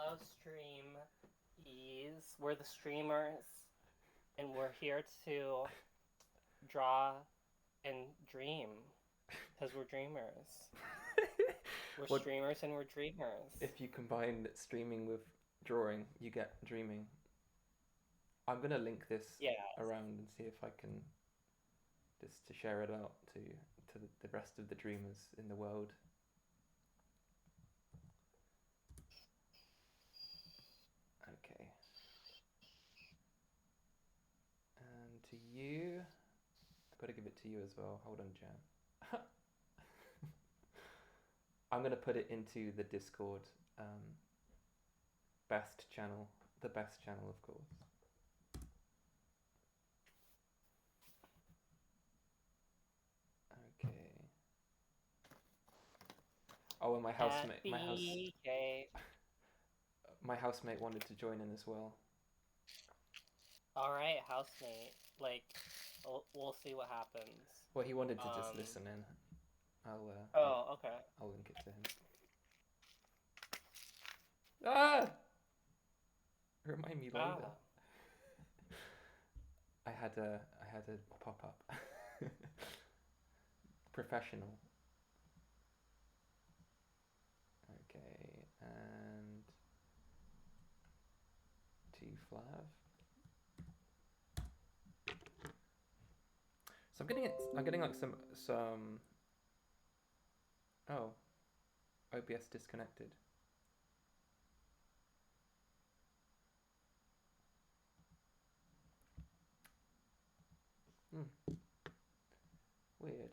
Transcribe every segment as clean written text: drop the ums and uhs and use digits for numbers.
Hello, streamees. We're the streamers, and we're here to draw and dream because we're dreamers. We're What streamers and we're dreamers. if you combine streaming with drawing, you get dreaming. I'm gonna link this Yeah. around and see if I can just to share it out to the rest of the dreamers in the world. Okay. And to you, I've got to give it to you as well. Hold on, Jan. I'm gonna put it into the Discord best channel, the best channel, of course. Okay. Oh, and At BK. my housemate wanted to join in as well. All right, housemate. Like, we'll see what happens. Well, he wanted to just listen in. I'll Oh, okay. I'll link it to him. Ah! Remind me later. Ah. I had a pop up. Professional. Okay, and to Flav. So I'm getting like some oh, OBS disconnected. Weird.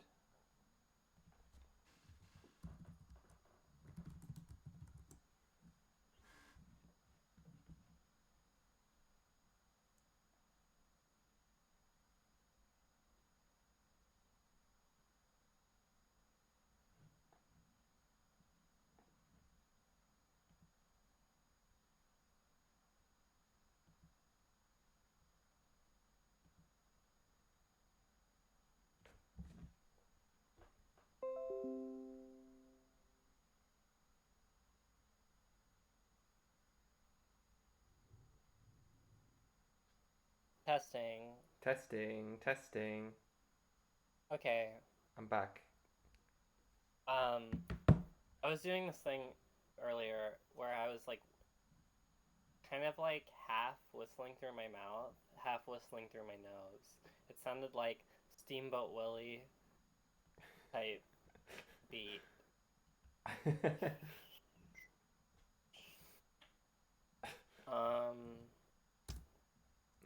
Testing. Testing, testing. Okay. I'm back. I was doing this thing earlier where I was like kind of like half whistling through my mouth, half whistling through my nose. It sounded like Steamboat Willie type beat. Um,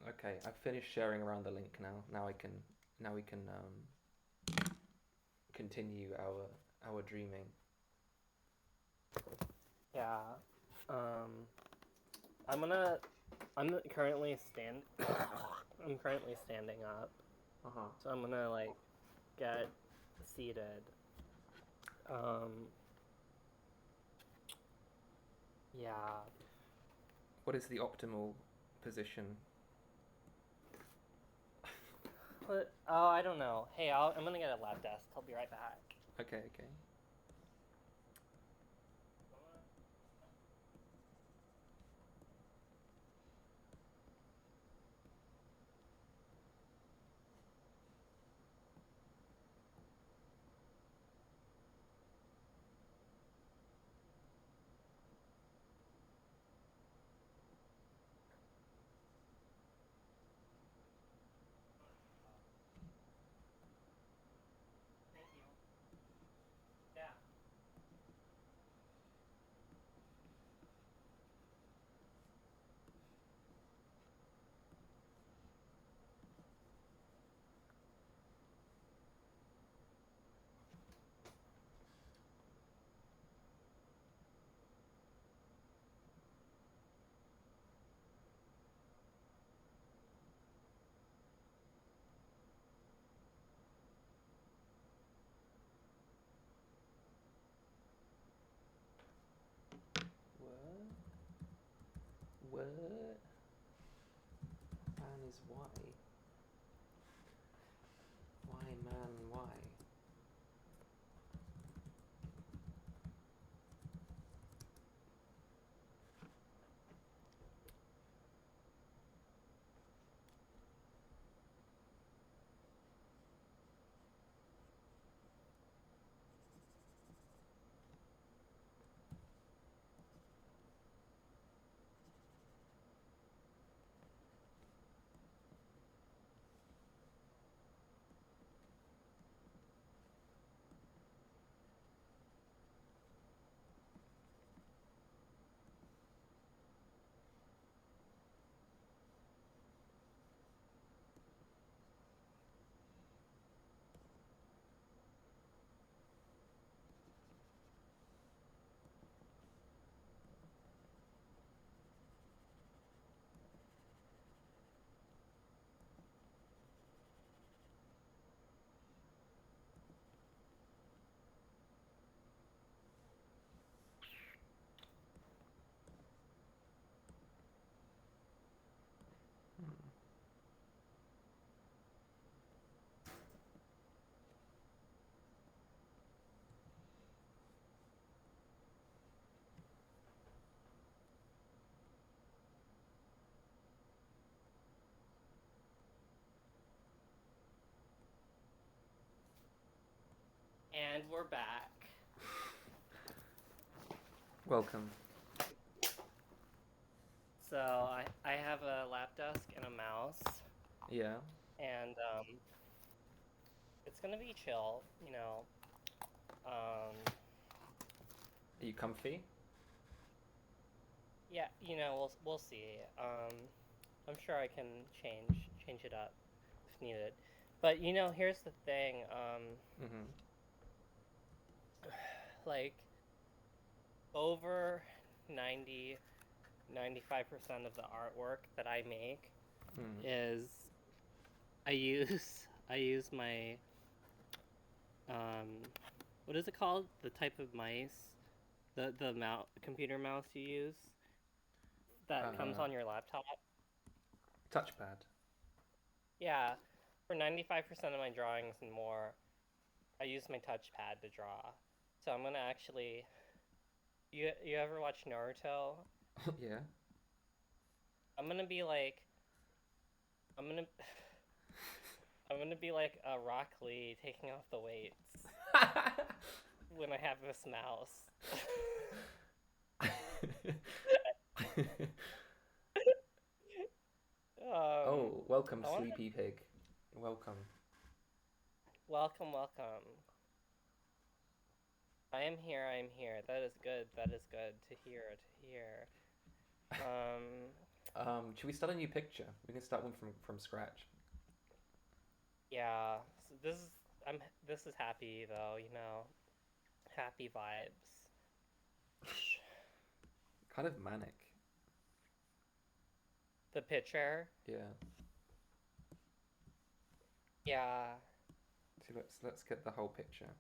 Okay, I've finished sharing around the link now. Now we can continue our dreaming. yeah. Um, I'm gonna. I'm currently stand. I'm currently standing up, Uh-huh. so I'm gonna like get seated. Um, yeah. What is the optimal position? But oh, I don't know. Hey, I'm gonna get a lab desk. I'll be right back. Okay, okay. Thank you. Yeah. What? What? Man is why? Why, man, why? And we're back. Welcome. So I have a lap desk and a mouse, Yeah. and it's gonna be chill, you know. Are you comfy? Yeah, you know, we'll see. I'm sure I can change it up if needed. But you know, here's the thing. Mm-hmm. Like over 95% of the artwork that I make is I use my what is it called? The type of mice, the computer mouse you use that comes on your laptop. Touchpad. Yeah, for 95% of my drawings and more, I use my touchpad to draw. So I'm gonna actually. You ever watch Naruto? Yeah. I'm gonna be like. I'm gonna. I'm gonna be like a Rock Lee taking off the weights when I have this mouse. Oh, welcome, I wanna... Sleepy Pig. Welcome. Welcome. I am here. That is good. To hear. Should we start a new picture? We can start one from scratch. Yeah. So this is happy though. You know, happy vibes. Kind of manic. The picture. Yeah. Yeah. So let's get the whole picture.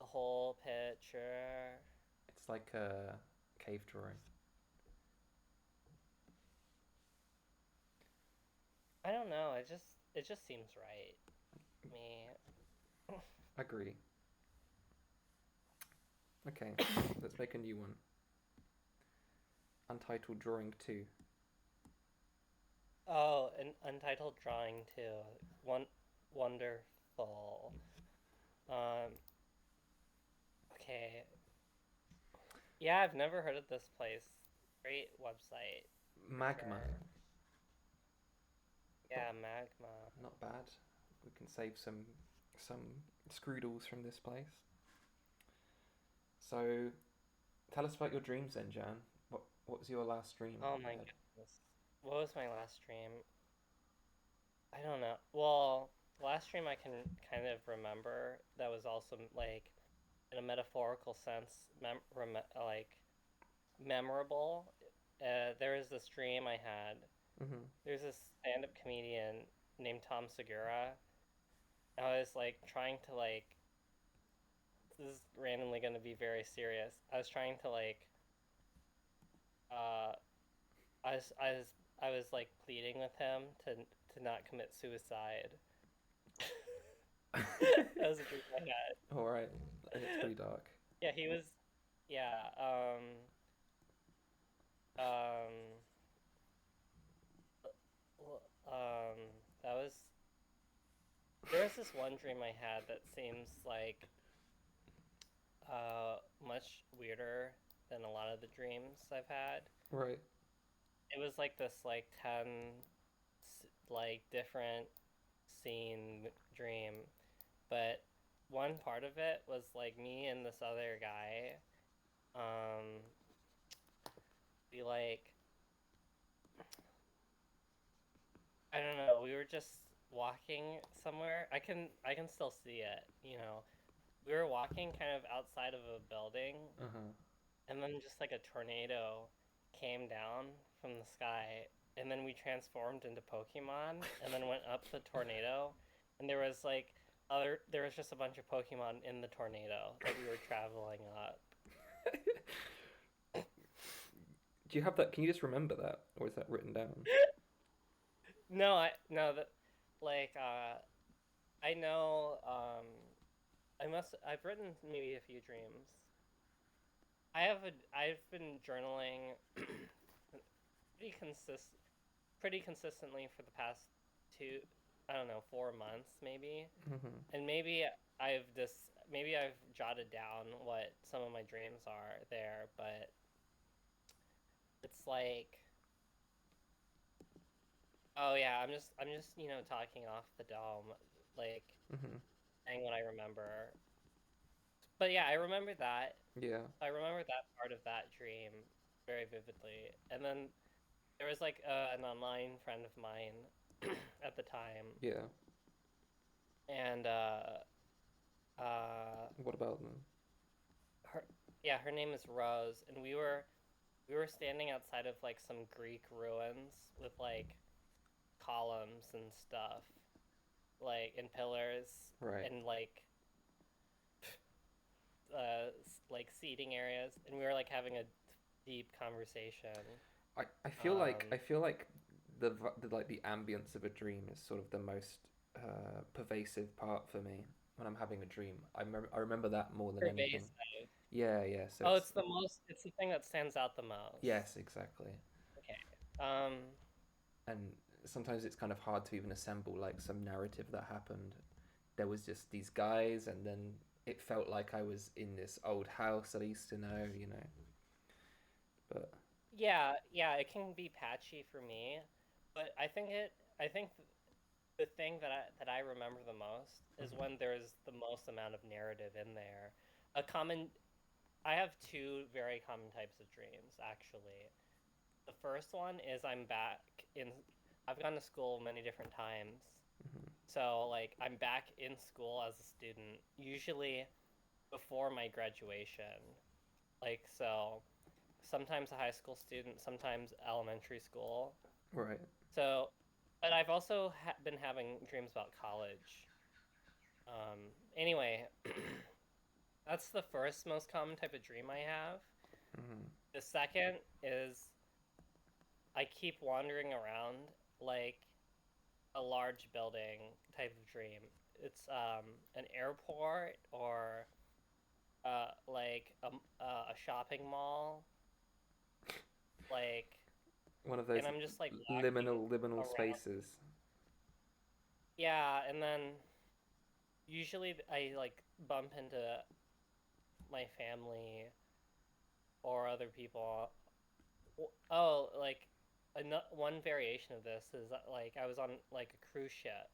The whole picture. It's like a cave drawing. I don't know. It just seems right. Me. Agree. Okay, let's make a new one. Untitled Drawing 2. Oh, an untitled drawing too. Wonderful. Okay. Yeah, I've never heard of this place. Great website. Magma. Sure. Yeah, Magma. Not bad. We can save some scroodles from this place. So, tell us about your dreams then, Jan. What was your last dream? Oh my goodness. What was my last dream? I don't know. Well, last dream I can kind of remember that was also like in a metaphorical sense memorable. There was this dream I had. Mm-hmm. There's this stand-up comedian named Tom Segura. I was like trying to like this is randomly going to be very serious. I was trying to like uh I was I was I was like pleading with him to not commit suicide. That was a dream I had. All right, it's pretty dark. Yeah, he was. Yeah. Um. Um. That was. There was this one dream I had that seems like much weirder than a lot of the dreams I've had. Right. It was like this like 10 like different scene dream, but one part of it was like me and this other guy we like I don't know, we were just walking somewhere. I can still see it, you know. We were walking kind of outside of a building, and then just like a tornado came down from the sky, and then we transformed into Pokemon, and then went up the tornado, and there was just a bunch of Pokemon in the tornado that we were traveling up. Do you have that? Can you just remember that, or is that written down? No, that like I know I've written maybe a few dreams. I've been journaling pretty consistently for the past I don't know, 4 months maybe, Hmm. and maybe I've jotted down what some of my dreams are there, but it's like, oh yeah, I'm just talking off the dome, like Hmm. saying what I remember. But yeah, I remember that. Yeah. I remember that part of that dream very vividly. And then there was like an online friend of mine at the time, Yeah. and uh, What about them? her yeah, her name is Rose, and we were standing outside of like some Greek ruins with like columns and stuff, like and pillars Right. and like seating areas, and we were like having a deep conversation. I Um, feel like the like the ambience of a dream is sort of the most pervasive part for me when I'm having a dream. I remember that more than anything. pervasive. Yeah, yeah. So Oh, it's it's the thing that stands out the most. yes, exactly. Okay. Um, And sometimes it's kind of hard to even assemble like some narrative that happened. There was just these guys, and then it felt like I was in this old house that I used to know, you know. But yeah, yeah, it can be patchy for me, but I think the thing that I remember the most is mhm. when there's the most amount of narrative in there. A common I have two very common types of dreams, actually. The first one is I've gone to school many different times. Mhm. So, like, I'm back in school as a student, usually before my graduation. Like, so sometimes a high school student, sometimes elementary school. Right. So, but I've also been having dreams about college. Anyway, that's the first most common type of dream I have. Mhm. The second is I keep wandering around like a large building type of dream. It's an airport or like a shopping mall, like, One of and those I'm just like walking liminal around. spaces. Yeah, and then usually I like bump into my family or other people. Oh, like one variation of this is like I was on like a cruise ship,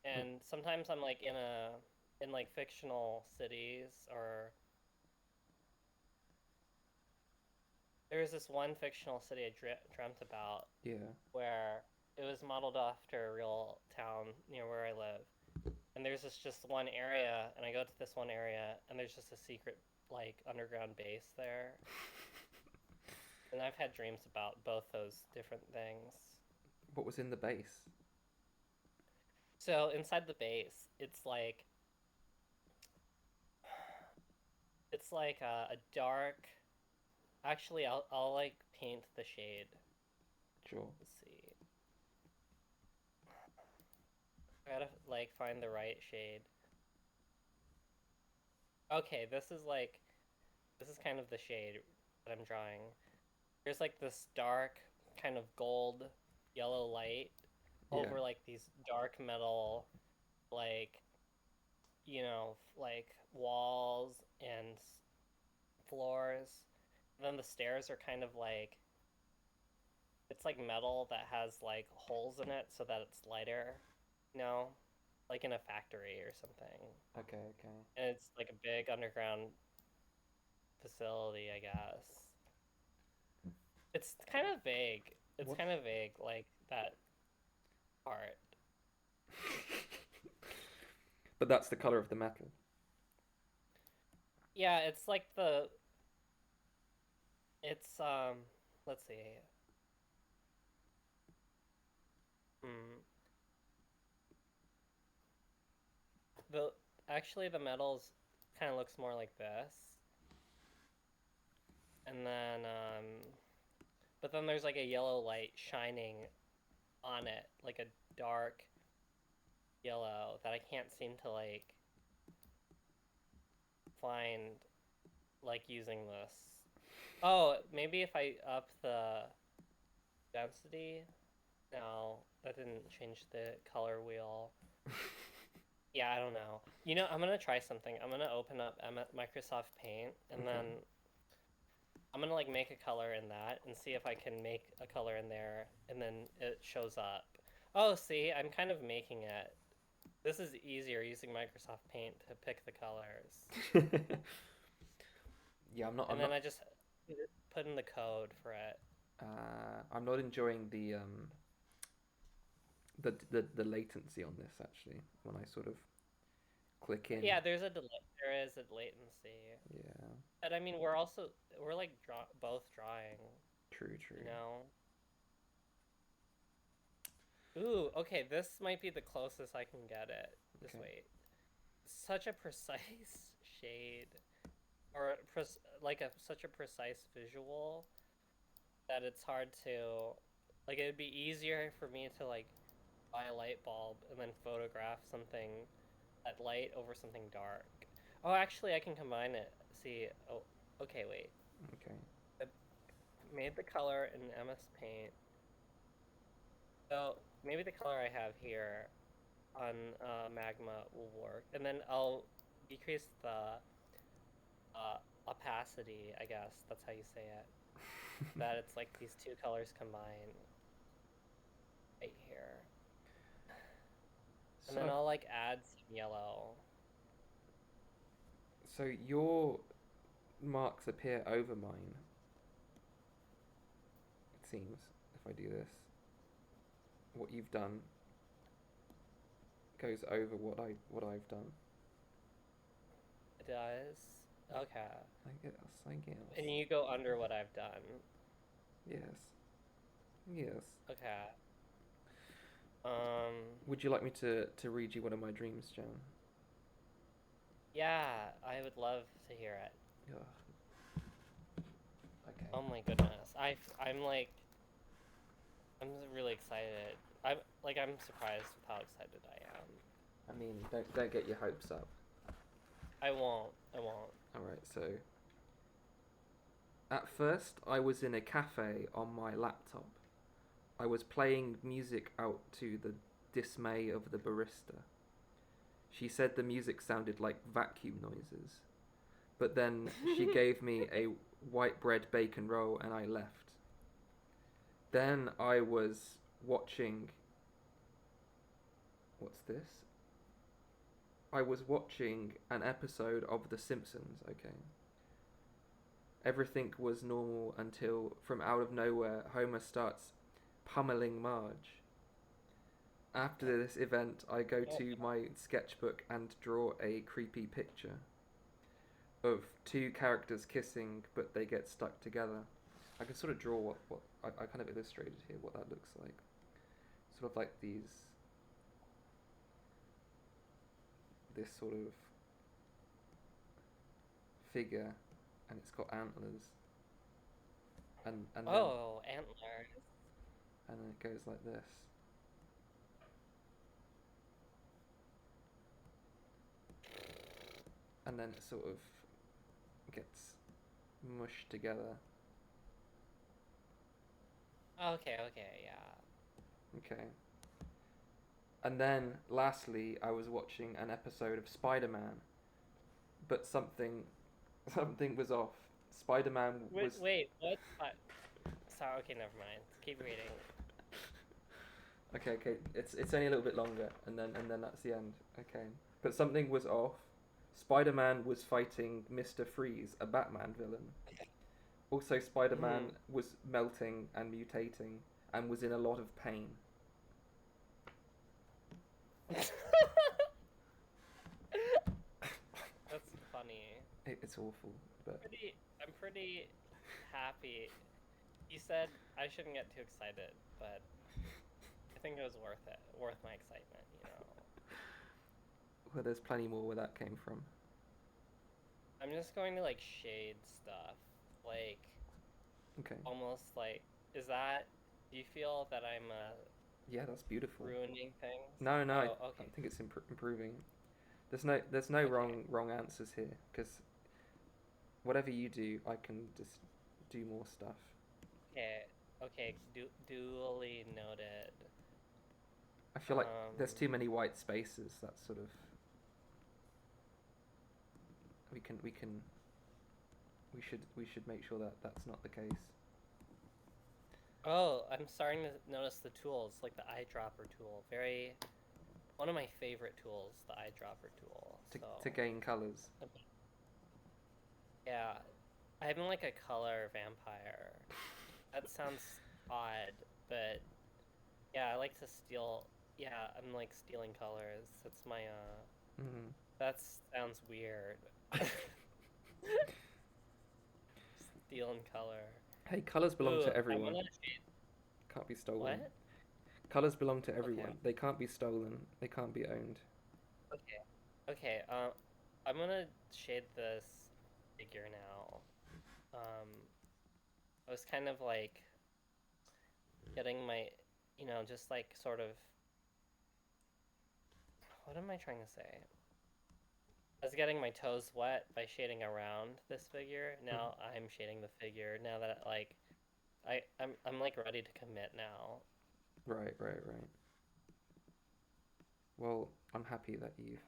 Mm. and sometimes I'm like in like fictional cities, or there was this one fictional city I dreamt about Yeah. where it was modeled after a real town near where I live. And there's this just one area, and I go to this one area, and there's just a secret like underground base there. And I've had dreams about both those different things. What was in the base? So inside the base, it's like a dark. Actually, I'll like paint the shade. Sure. Let's see. I gotta like find the right shade. Okay, this is kind of the shade that I'm drawing. There's like this dark kind of gold yellow light Yeah. over like these dark metal, like, like walls and floors. And then the stairs are kind of like it's like metal that has like holes in it so that it's lighter, you know, like in a factory or something. Okay. Okay. And it's like a big underground facility, I guess. It's kind of vague. It's What? kind of vague, like that part. But that's the color of the metal. Yeah, it's like it's let's see. Hmm. The Actually the metals kind of looks more like this. And then but then there's like a yellow light shining on it, like a dark yellow that I can't seem to like find like using this. Oh, maybe if I up the density. No. that didn't change the color wheel. Yeah, I don't know. You know, I'm gonna try something. I'm gonna open up Microsoft Paint, and Okay. then I'm gonna like make a color in that and see if I can make a color in there, and then it shows up. Oh, see, I'm kind of making it. This is easier using Microsoft Paint to pick the colors. Yeah, I'm not. And I'm then not. I just put in the code for it. I'm not enjoying the latency on this actually. When I sort of click in. Yeah, there is a latency. Yeah. But I mean, we're like both drawing, True. you True. know. Ooh, okay, this might be the closest I can get it. Just Okay. wait. Such a precise shade, or like a such a precise visual that it's hard to, like, it'd be easier for me to like buy a light bulb and then photograph something at light over something dark. Oh, actually, I can combine it. See, oh, okay, wait. Okay. I made the color in MS Paint. So maybe the color I have here on Magma will work, and then I'll decrease the opacity. I guess that's how you say it. That it's like these two colors combine right here, and then So I'll like add some yellow. so your marks appear over mine. It seems if I do this, what you've done goes over what I've done. It does. Okay, I guess. I guess. and you go under what I've done. Yes. Yes. Okay. Um. Would you like me to read you one of my dreams, Jan? Yeah, I would love to hear it. Yeah. Okay. Oh my goodness. I'm like I'm really excited. I'm surprised with how excited I am. I mean, don't get your hopes up. I won't. I won't. All right. So at first, I was in a cafe on my laptop. I was playing music out to the dismay of the barista. She said the music sounded like vacuum noises. But then she gave me a white bread bacon roll and I left. Then I was watching. What's this? I was watching an episode of The Simpsons, okay? Everything was normal until, from out of nowhere, Homer starts pummeling Marge. After this event, I go to my sketchbook and draw a creepy picture of two characters kissing, but they get stuck together. I can sort of draw what I kind of illustrated here, what that looks like. Sort of like this sort of figure, and it's got antlers, and then Oh, antlers. and then it goes like this. And then it sort of gets mushed together. Okay, okay, yeah. Okay. And then, lastly, I was watching an episode of Spider-Man, but something was off. Spider-Man Wait, was wait, what? Sorry, okay, never mind. Keep reading. okay. It's only a little bit longer, and then that's the end. Okay, but something was off. Spider-Man was fighting Mr. Freeze, a Batman villain. Also, Spider-Man Mhm. was melting and mutating, and was in a lot of pain. That's funny. It's awful, but I'm pretty happy. You said I shouldn't get too excited, but I think it was worth it. Worth my excitement, you know. well, there's plenty more where that came from. I'm just going to like shade stuff. Like Okay. almost like is that do you feel that I'm Yeah, that's beautiful. ruining things? No, no, Oh, I okay. think it's improving. There's no Okay. wrong answers here because whatever you do, I can just do more stuff. Okay. Okay. Duly noted. I feel like there's Um, too many white spaces. That's sort of we should make sure that that's not the case. oh, I'm starting to notice the tools, like the eyedropper tool. Very one of my favorite tools, the eyedropper tool. To So gain colors. yeah, I'm like a color vampire. That sounds odd, but yeah, I like to steal. Yeah, I'm like stealing colors. That's my Mm. That sounds weird. Stealing color. Hey, colors belong Ooh, to I'm everyone. gonna shade. Can't be stolen. What? Colors belong to Okay. everyone. They can't be stolen. They can't be owned. Okay. Okay. I'm gonna shade this figure now. Um, I was kind of like getting my, just like sort of. What am I trying to say? I was getting my toes wet by shading around this figure. Mhm. Now I'm shading the figure. Now that like I'm like ready to commit now. Right, right, right. Well, I'm happy that you've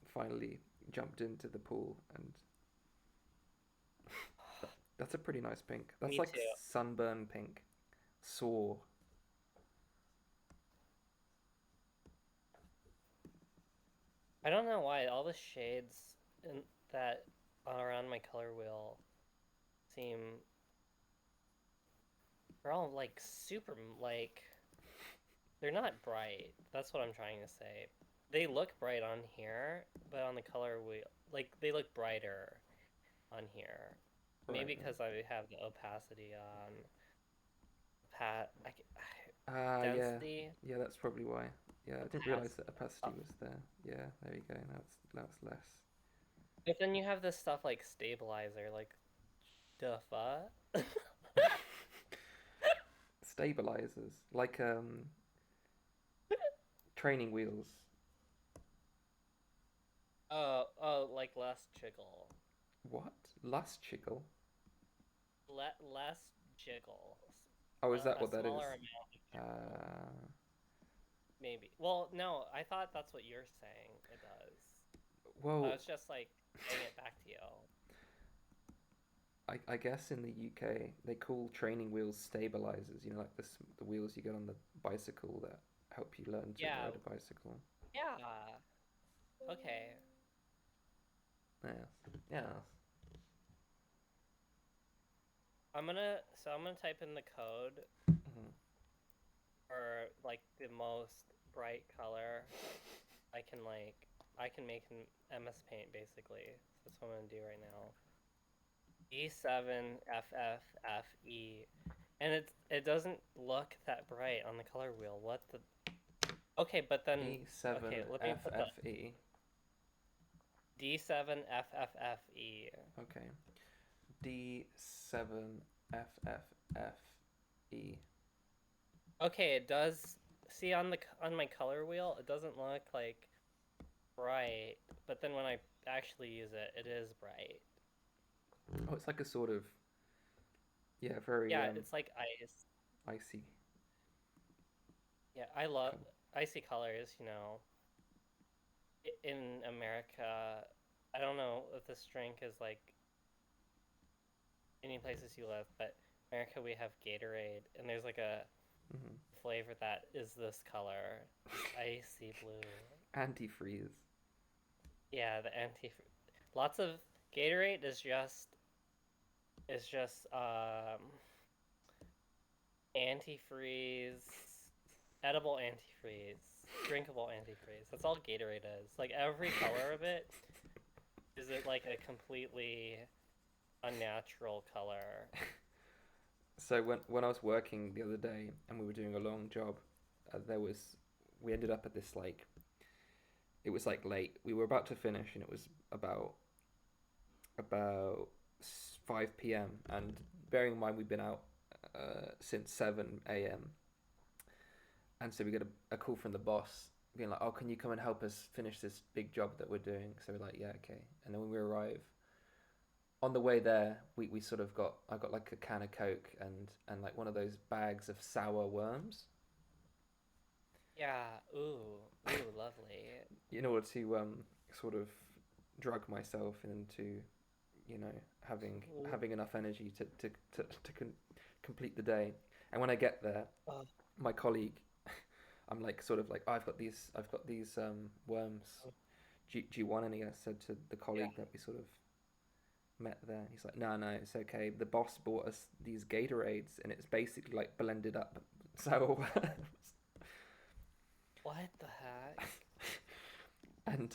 finally jumped into the pool, and that's a pretty nice pink. That's Me like too. sunburn pink. Sore. I don't know why all the shades in that are around my color wheel seem they're all like super like they're not bright. That's what I'm trying to say. They look bright on here, but on the color wheel, like they look brighter on here. Right, Maybe right. because I have the opacity on pat I, Ah, yeah. density. Yeah, that's probably why. Yeah, I didn't realize Opacity. that opacity was there. Yeah, there you go. That's less. But then you have this stuff like stabilizer, like the fuck? Stabilizers, like training wheels. Oh, like less jiggle. What? Lust chickle? Less jiggle. Oh, is that A what that is? smaller amount of jiggle. Uh, Maybe. Well, no, I thought that's what you're saying. It does. I well, was just like saying it back to you. I guess in the UK they call training wheels stabilizers. You know, like the wheels you get on the bicycle that help you learn to Yeah. ride a bicycle. Yeah. Okay. Yeah, yeah. I'm gonna type in the code Mhm. for like the most bright color I can make in MS Paint basically. So that's what I'm gonna do right now. E7FFFE. And it doesn't look that bright on the color wheel. What the Okay, but then okay, let me put the E7FFE. D7FFFE. Okay. D7FFFE. Okay, it does see on my color wheel, it doesn't look like bright, but then when I actually use it, it is bright. Oh, it's like a sort of, yeah, very Yeah, it's like ice. icy Yeah, I love color. icy colors, In America, I don't know if this drink is like any places you live, but America we have Gatorade, and there's like a Hmm. flavor that is this color, this icy blue. Antifreeze. Yeah, the anti. Lots of Gatorade is just antifreeze, edible antifreeze, drinkable antifreeze. That's all Gatorade is. Like every color of it is it like a completely unnatural color. So when I was working the other day and we were doing a long job, there was we ended up at this like it was like late. We were about to finish and it was about 5 p.m. and bearing in mind we've been out since 7 a.m. and so we get a call from the boss being like, "Oh, can you come and help us finish this big job that we're doing?" So we're like, "Yeah, okay." And then when we arrive, on the way there, we sort of got I got like a can of Coke and like one of those bags of sour worms. Yeah. Ooh, lovely. in order to sort of drug myself into, you know, having Ooh. having enough energy to complete the day. And when I get there, Oh, my colleague, I'm like sort of like, oh, I've got these worms. oh, Do you want any? I said to the yeah. colleague that we sort of met there. He's like, no, no, it's okay. The boss bought us these Gatorades, and it's basically like blended up sour worms. What the heck? and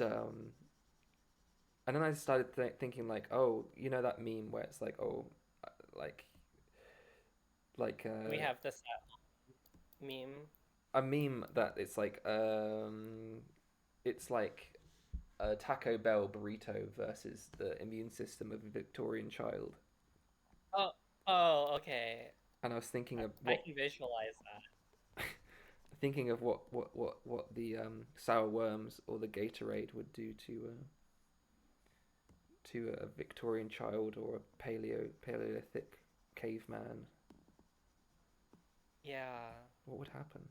and then I started thinking like, oh, you know that meme where it's like, oh, like like We have this meme. a meme that it's like a Taco Bell burrito versus the immune system of a Victorian child. Oh, oh, okay. And I was thinking of I what can visualize that. thinking of what the sour worms or the Gatorade would do to a Victorian child or a Paleolithic caveman. Yeah. What would happen?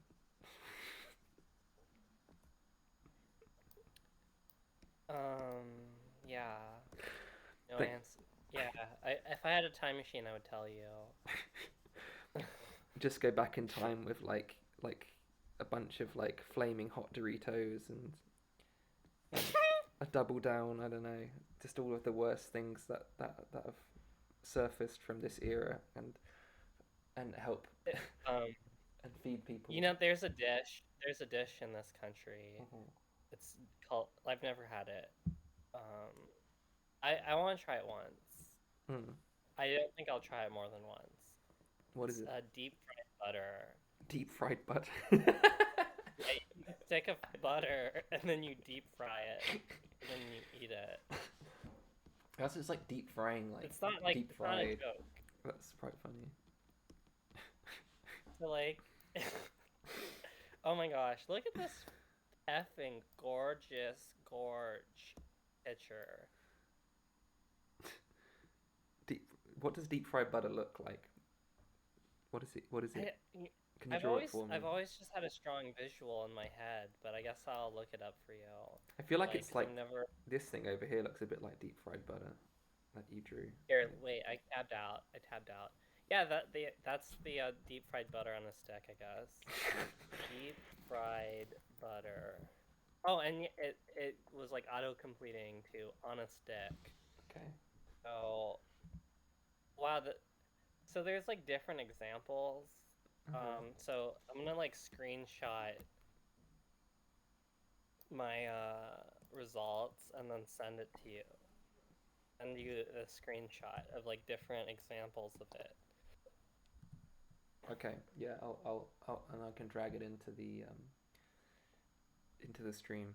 Yeah. No Think, answer. Yeah. If I had a time machine, I would tell you. just go back in time with like a bunch of like flaming hot Doritos and a double down. I don't know, just all of the worst things that have surfaced from this era and help Um, and feed people. you know, there's a dish. There's a dish in this country. Hmm. It's called. I've never had it. Um, I want to try it once. Mm. I don't think I'll try it more than once. What is It's it? deep fried butter. Deep fried butter. Yeah, you stick of butter and then you deep fry it and then you eat it. That's just like deep frying, like It's not like deep it's not a fried. joke. That's quite funny. So like, oh my gosh, look at this effing gorge picture. Deep. What does deep fried butter look like? What is it? What is it? I, Can you draw it for me? I've always just had a strong visual in my head, but I guess I'll look it up for you. I feel like Like, it's 'cause like I've never. this thing over here looks a bit like deep fried butter that you drew. Here, wait, I tabbed out. I tabbed out. Yeah, that's the deep fried butter on a stick, I guess. Deep fried butter. Oh, and it was like auto completing to on a stick. Okay. So wow, so there's like different examples. Uh-huh. So I'm gonna like screenshot my results and then send it to you. Send you a screenshot of like different examples of it. Okay. Yeah. And I can drag it into the stream.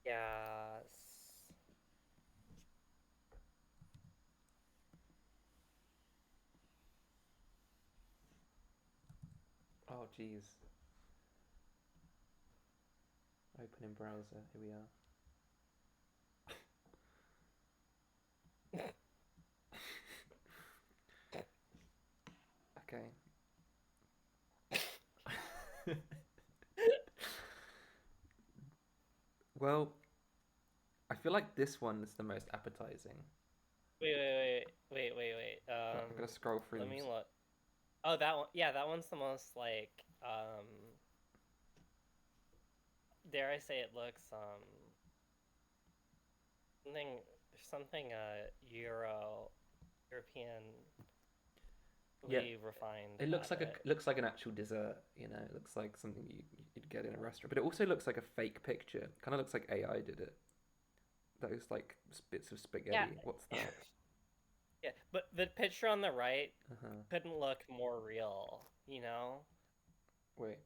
Yes. Oh, geez. Open in browser. Here we are. Okay. Well, I feel like this one is the most appetizing. Wait. I'm gonna scroll through Let them. me look. Oh, that one. Yeah, that one's the most like dare I say it looks something something European Yeah, refined it looks about like it. looks like an actual dessert. You know, it looks like something you'd get in a restaurant. But it also looks like a fake picture. Kind of looks like AI did it. Those like bits of Yeah. spaghetti. What's that? Yeah, but the picture on the right Uh-huh. couldn't look more real, you know? Wait.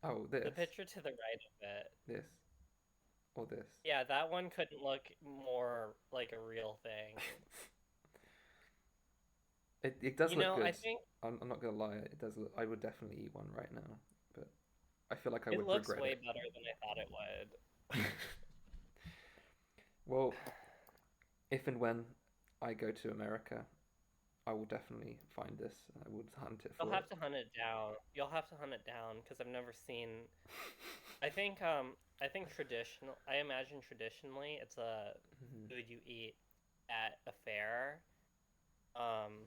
Oh, The this, picture to the right of it. this, or this. Yeah, that one couldn't look more like a real thing. It does You look know, I good. think I'm not gonna lie. It does look. I would definitely eat one right now, but I feel like I it would looks regret way it. better than I thought it would. Well, if and when I go to America, I will definitely find this. I will hunt it You'll for it. have to hunt it down. You'll have to hunt it down because I've never seen. I think traditional. I imagine traditionally it's a Mhm. food you eat at a fair, um,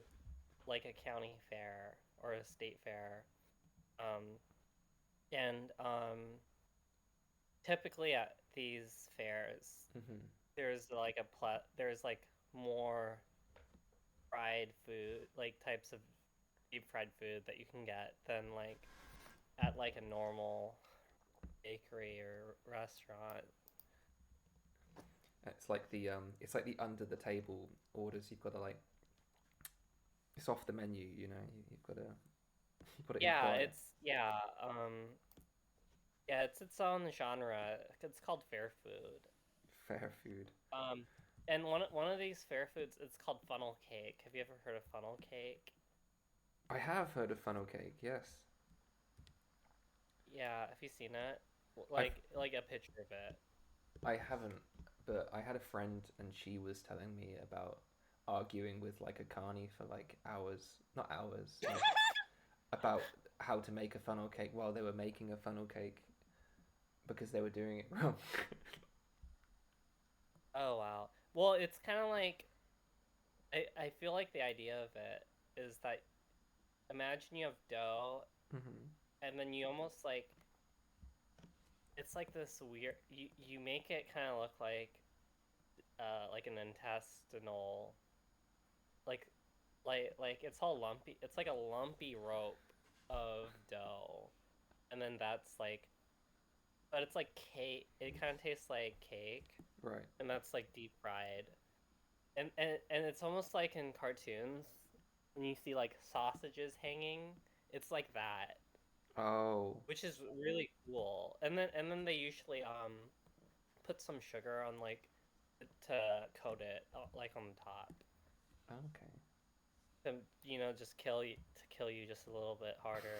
like a county fair or a state fair, um, and typically at these fairs, Mhm. there's like more fried food, like types of deep fried food that you can get than like at like a normal bakery or restaurant. It's like the under the table orders. You've got to like it's off the menu. You've got to Yeah, inquire. it's its own genre. It's called fair food. Fair food. Um, and one of these fair foods, it's called funnel cake. Have you ever heard of funnel cake? I have heard of funnel cake. Yes, Yeah, have you seen it? I've Like a picture of it. I haven't, but I had a friend and she was telling me about arguing with like a carny for like hours, not hours, like about how to make a funnel cake while they were making a funnel cake because they were doing it wrong. Oh wow. Well, it's kind of like I feel like the idea of it is that imagine you have dough Hmm. and then you almost it's like this weird you make it kind of look like an intestinal like like it's all lumpy. It's like a lumpy rope of dough. And then that's like but it's like cake. It kind of tastes like cake Right. and that's like deep fried. And it's almost like in cartoons when you see like sausages hanging, it's like that, Oh. which is really cool. And then they usually put some sugar on like to coat it like on the top Okay. to just kill you just a little bit harder.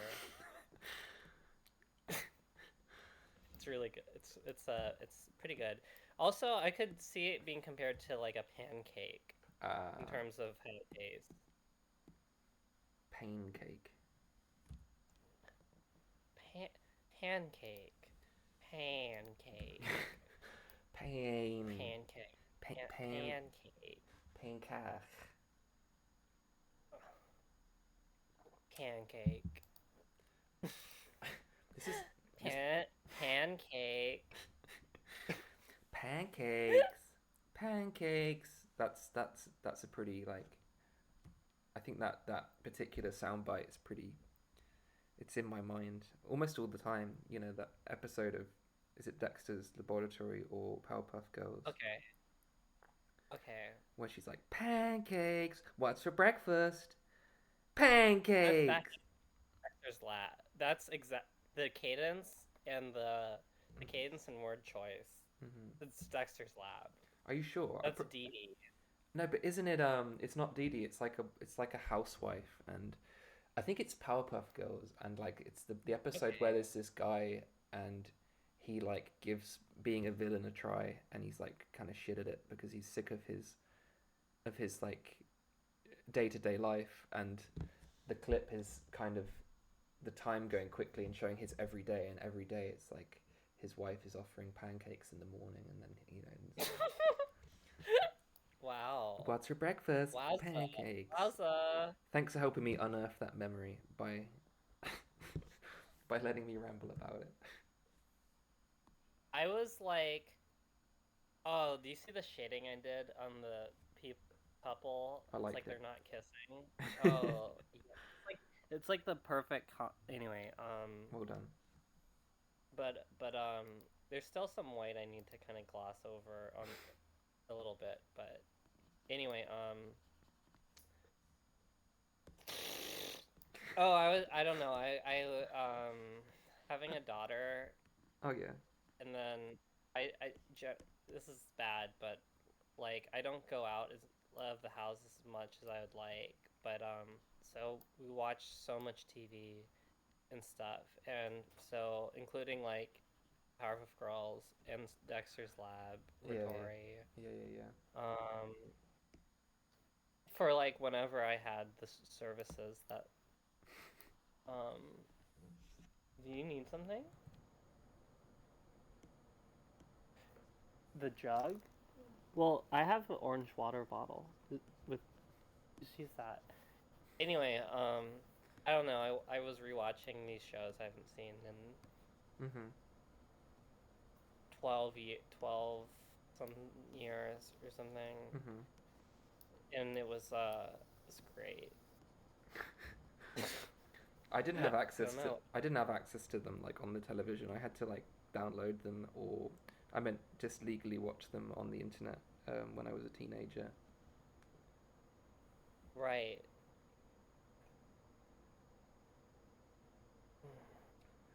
It's really good. It's pretty good. Also, I could see it being compared to like a pancake in Uh, terms of how it tastes. pain cake. Pan- pancake, pancake, Pain. pancake, Pain. pancake, Pain cash. pancake, This is this pancake. pancakes. Pancakes. That's a pretty like. I think that particular soundbite is pretty. It's in my mind almost all the time. You know that episode of, is it Dexter's Laboratory or Powerpuff Girls, Okay, okay. where she's like, "Pancakes. What's for breakfast? That's Pancakes." Dexter's Lab. That's exact the cadence and the cadence and word choice. Hmm. It's Dexter's Lab. Are you sure? That's Dee Dee. No, but isn't it? It's not Dee Dee. It's like a housewife, and I think it's Powerpuff Girls, and like it's the episode where Okay. there's this guy and he like gives being a villain a try, and he's like kind of shit at it because he's sick of his like day to day life, and the clip is kind of the time going quickly and showing his everyday, and every day it's like his wife is offering pancakes in the morning, and then it's like, Wow. "What's for breakfast? Wowza. Pancakes." Wowza. Thanks for helping me unearth that memory by by letting me ramble about it. I was like, oh, do you see the shading I did on the couple? I It's liked like it. they're not kissing. Oh, yeah. It's like the perfect anyway, Well done. but there's still some white I need to kind of gloss over on a little bit, but anyway, oh, I don't know. Having a daughter Oh yeah. and then this is bad, but like I don't go out as of the house as much as I would like. But so we watch so much TV and stuff, and so including like Powerpuff Girls and Dexter's Yeah, yeah, Laboratory, yeah, yeah, yeah. um, for like whenever I had the services that um do you need something? The jug? Well, I have an orange water bottle with just use that. Anyway, I don't know. I was rewatching these shows I haven't seen in Mm-hmm. 12 some years or something, Mm-hmm. and it's great. I didn't have I access don't to know. I didn't have access to them like on the television. I had to like download them, or I meant just legally watch them on the internet when I was a teenager. Right.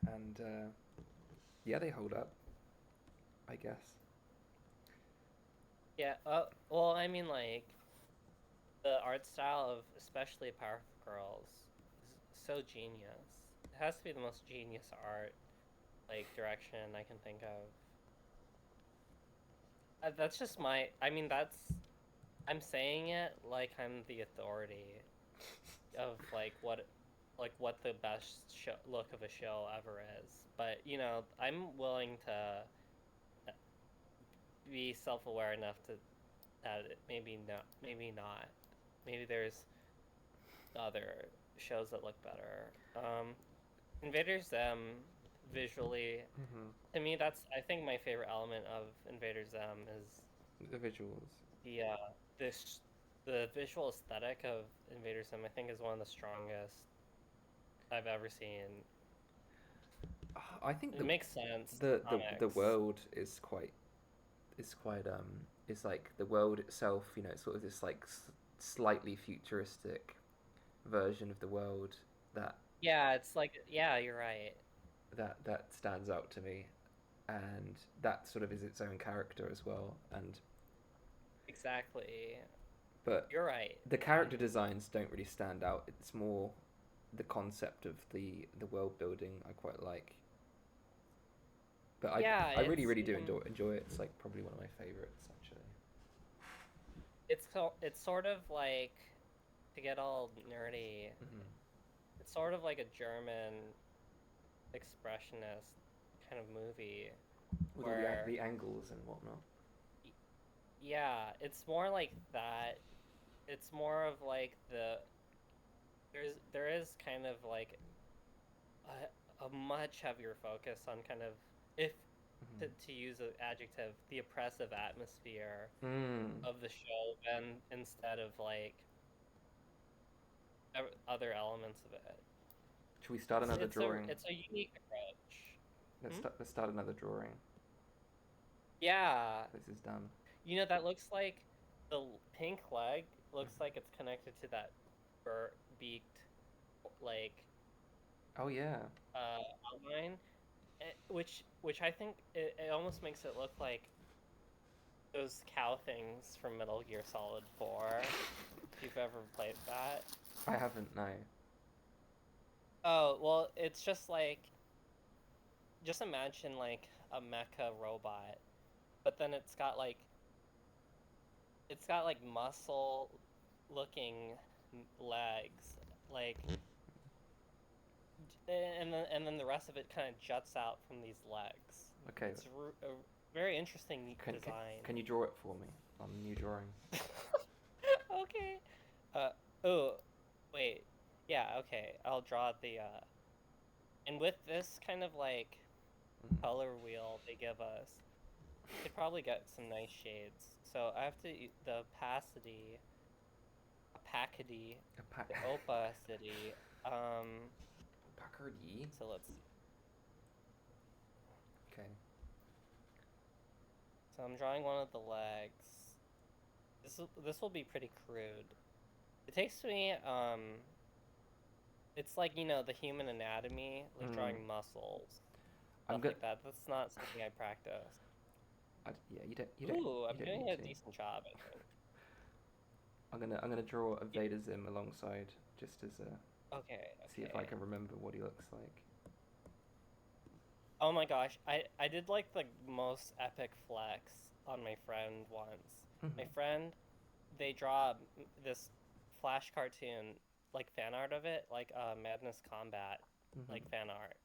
And yeah, they hold up, I guess. Yeah. Well, I mean, like the art style of especially Powerpuff Girls is so genius. It has to be the most genius art like direction I can think of. That's just my. I mean, that's. I'm saying it like I'm the authority of like what the best look of a show ever is. But I'm willing to be self-aware enough to that maybe not, maybe there's other shows that look better. Invader Zim visually, Mm-hmm. to me, that's I think my favorite element of Invader Zim is The visuals. the this the visual aesthetic of Invader Zim. I think is one of the strongest I've ever seen. I think It makes sense to the comics. world is quite is like the world itself. You know, it's sort of this like slightly futuristic version of the world that Yeah, it's like yeah, you're right. that stands out to me, and that sort of is its own character as well. And Exactly. but You're right. the character designs don't really stand out. It's more the concept of the world building I quite like. But Yeah, I really do enjoy it. It's like probably one of my favorites actually. it's sort of like to get all nerdy. Mm-hmm. It's sort of like a German expressionist kind of movie With all where the angles and whatnot. yeah, it's more like that. It's more of like there is kind of like a much heavier focus on kind of if to use an adjective, the oppressive atmosphere Mm-hmm. of the show than instead of like other elements of it. Should we start another drawing? It's a unique approach. Hmm? Let's start another drawing. Yeah, This is done. that looks like the pink leg looks like it's connected to that beaked like Oh yeah. outline, which I think it almost makes it look like those cow things from Metal Gear Solid 4. If you've ever played that. I haven't, no. Oh, well, it's just like just imagine like a mecha robot, but then it's got like muscle looking legs, like and then the rest of it kind of juts out from these legs. Okay. It's a very interesting Can, design. can you draw it for me on the new drawing? Okay. Oh, wait. Yeah, okay. I'll draw and with this kind of like color wheel they give us, you could probably get some nice shades. So I have to the opacity, the opacity. Pacardy. So let's see. Okay. So I'm drawing one of the legs. This will be pretty crude. It takes me it's like the human anatomy, like drawing muscles, stuff like that. That's not something I practice. Yeah, you don't. Ooh, I'm you don't doing need a to. decent job, I think. I'm gonna draw a Vader Zim alongside, just as a Okay. see if I can remember what he looks like. Oh my gosh, I did like the most epic flex on my friend once. My friend, they draw this Flash cartoon, like fan art of it, like Madness Combat, like Hmm. fan art.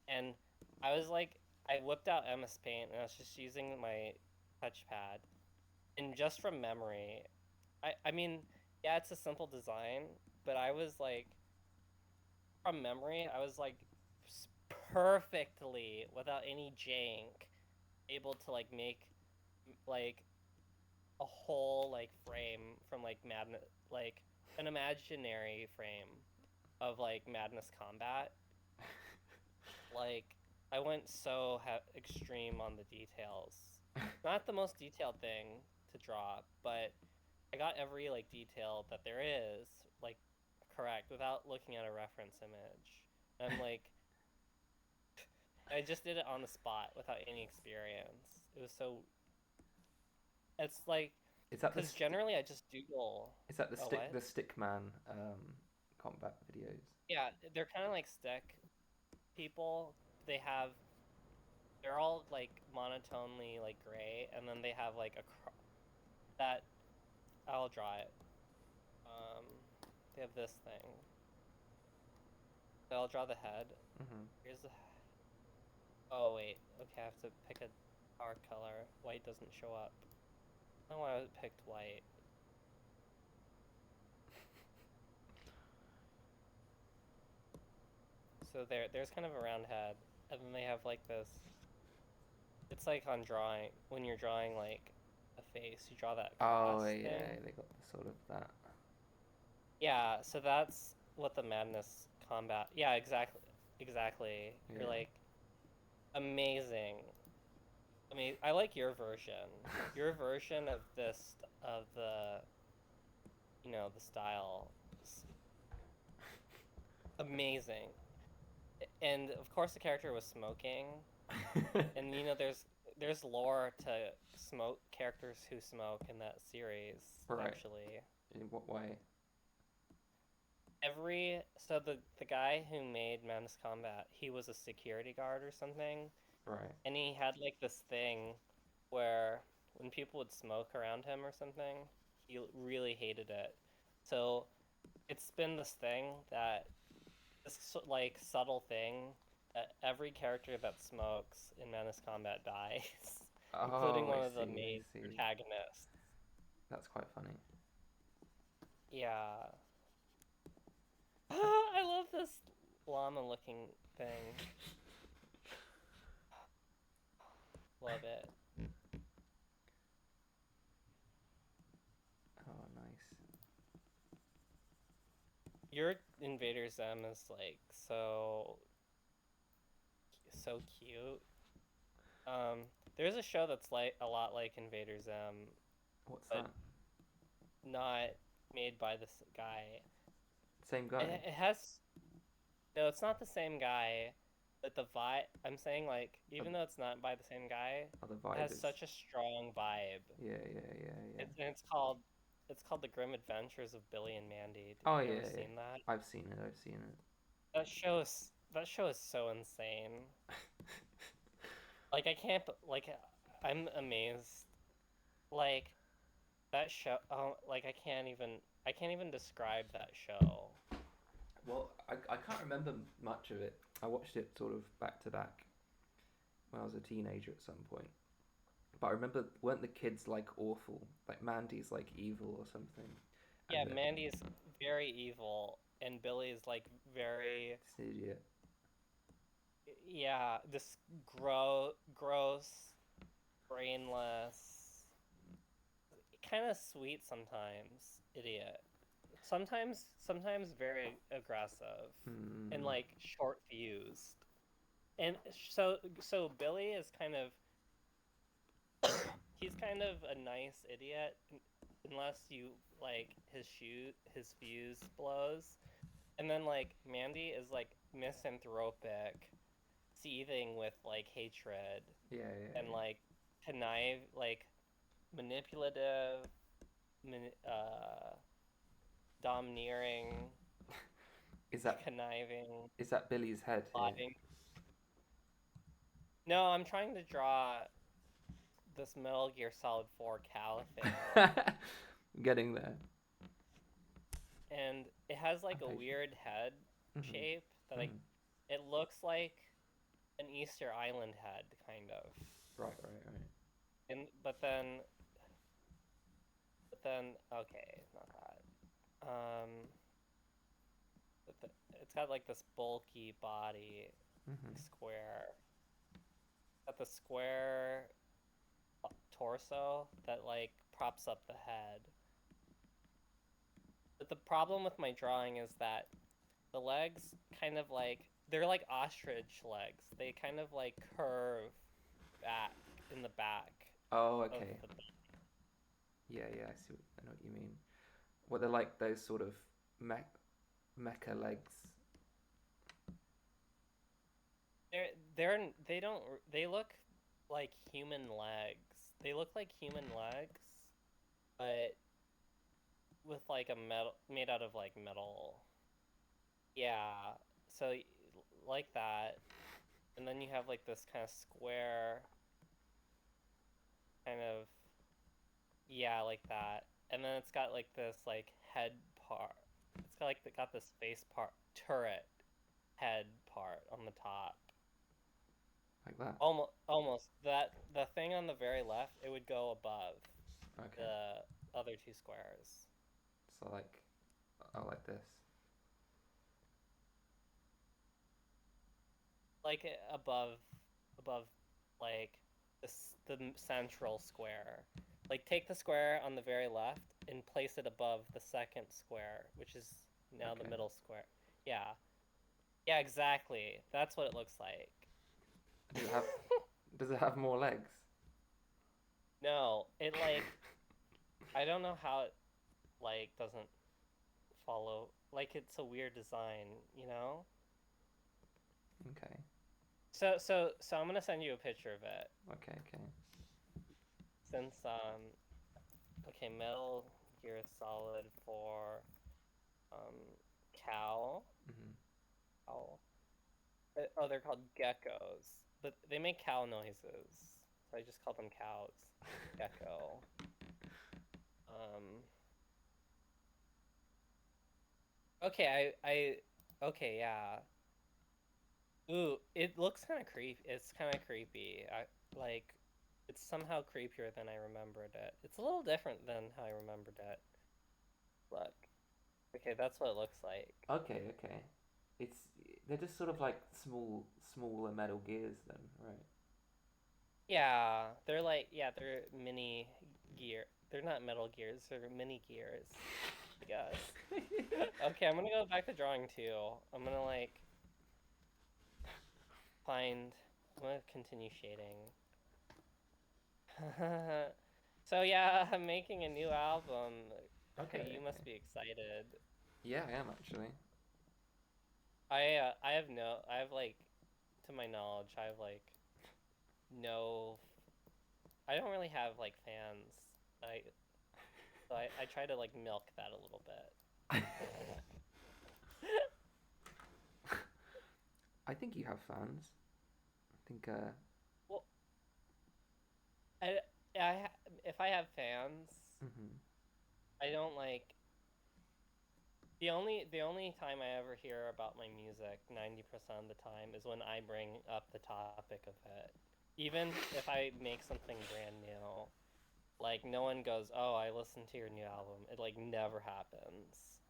And I was like, I whipped out MS Paint and I was just using my touchpad. And just from memory, I mean, yeah, it's a simple design, but I was like, from memory, I was like perfectly, without any jank, able to like make like a whole like frame from like Madness, like an imaginary frame of like Madness Combat. Like I went so extreme on the details. Not the most detailed thing to draw, but I got every like detail that there is like correct without looking at a reference image. I'm like, I just did it on the spot without any experience. It was so. It's like, Is that the because generally I just doodle. is that the Oh, what? stickman combat videos? Yeah, they're kind of like stick people. They have, they're all like monotonely like gray, and then they have like that. I'll draw it. Um, they have this thing. So I'll draw the head. Hmm. Here's the. Oh wait, okay, I have to pick a dark color. White doesn't show up. I don't know why I picked white. So there's kind of a round head, and then they have like this. It's like on drawing when you're drawing like a face, you draw that Oh cross thing. yeah, they got the sort of that. Yeah, so that's what the Madness Combat. Yeah, exactly, exactly. You're Yeah. like amazing. I mean, I like your version. Your version of this of the the style is amazing. And of course the character was smoking. And there's lore to smoke characters who smoke in that series Right. actually. In what way? So the guy who made Madness Combat, he was a security guard or something, Right. and he had like this thing where when people would smoke around him or something, he really hated it. So it's been this thing that this like subtle thing that every character that smokes in Madness Combat dies, including Oh, one I of the see. I main see. protagonists. That's quite funny. Yeah. I love this llama looking thing. Love it. Oh, nice. Your Invader Zim is like so cute. There's a show that's like a lot like Invader Zim, What's but that? not made by this guy. Same It, guy. it has no, it's not the same guy, but the vibe. I'm saying like Oh, even though it's not by the same guy, the it vibe has is. such a strong vibe. Yeah, yeah, yeah, yeah. It's called The Grim Adventures of Billy and Mandy. Oh Have you yeah, ever yeah. seen that? I've seen it. I've seen it. That show is so insane. Like I can't like I'm amazed. Like that show. Oh, like I can't even describe that show. Well, I can't remember much of it. I watched it sort of back to back when I was a teenager at some point. But I remember, weren't the kids like awful? Like Mandy's like evil or something, Yeah, and the Mandy is very evil, and Billy is like very, this idiot. yeah, this gross, brainless, kind of sweet sometimes, idiot. Sometimes very aggressive, and Hmm. like short fused. And so Billy is kind of he's kind of a nice idiot unless you like his fuse blows. And then like Mandy is like misanthropic, seething with like hatred Yeah, and yeah, like like manipulative, uh, domineering, yeah. Is that conniving, is that Billy's head here? plotting. No, I'm trying to draw this Metal Gear Solid 4 Cal thing. Getting there. and it has like I'm a patient. weird head Mhm. shape that like Mhm. it looks like an Easter Island head, kind of. Right, right, right. And okay, not that. It's got like this bulky body, Mhm. square. Got the square torso that like props up the head. But the problem with my drawing is that the legs kind of like they're like ostrich legs. They kind of like curve back in the back Oh, of okay. the. Yeah, yeah. I know what you mean. What they're like those sort of mech mecha legs. They don't they look like human legs. They look like human legs, but with like a metal made out of like metal. Yeah. So like that, and then you have like this kind of square kind of, yeah, like that. And then it's got like this like head part. It's got this face part turret head part on the top. Like that. Almost that the thing on the very left, it would go above Okay. the other two squares. So like, oh, like this. Like above like the central square. Like take the square on the very left and place it above the second square, which is now the Okay. middle square. Yeah. Yeah, exactly. That's what it looks like. Does it have does it have more legs? No, it like I don't know how it like doesn't follow, like it's a weird design, you know? Okay. So I'm gonna send you a picture of it. Okay, okay. Since okay, Metal Gear Solid for um cow. Mhm. Cow. Oh, they're called geckos. But they make cow noises. So I just call them cows. Gecko. Um okay, okay, yeah. Ooh, it looks kind of creepy. It's kind of creepy. Like it's somehow creepier than I remembered it. It's a little different than how I remembered it. Look. Okay, that's what it looks like. Okay, okay. It's they're just sort of like smaller Metal Gears then, right? They're mini gear. They're not Metal Gears, they're mini gears, I guess. Okay, I'm gonna go back to drawing too. I'm gonna like find I'm gonna continue shading. So yeah, I'm making a new album. Okay, You okay. must be excited. Yeah, I am actually. I have like, to my knowledge, I have like no, I don't really have like fans. I I try to like milk that a little bit. I think you have fans. I think Well, I, if I have fans, mhm. I don't like the only time I ever hear about my music 90% of the time is when I bring up the topic of it. Even if I make something brand new, like no one goes, "Oh, I listened to your new album." It like never happens.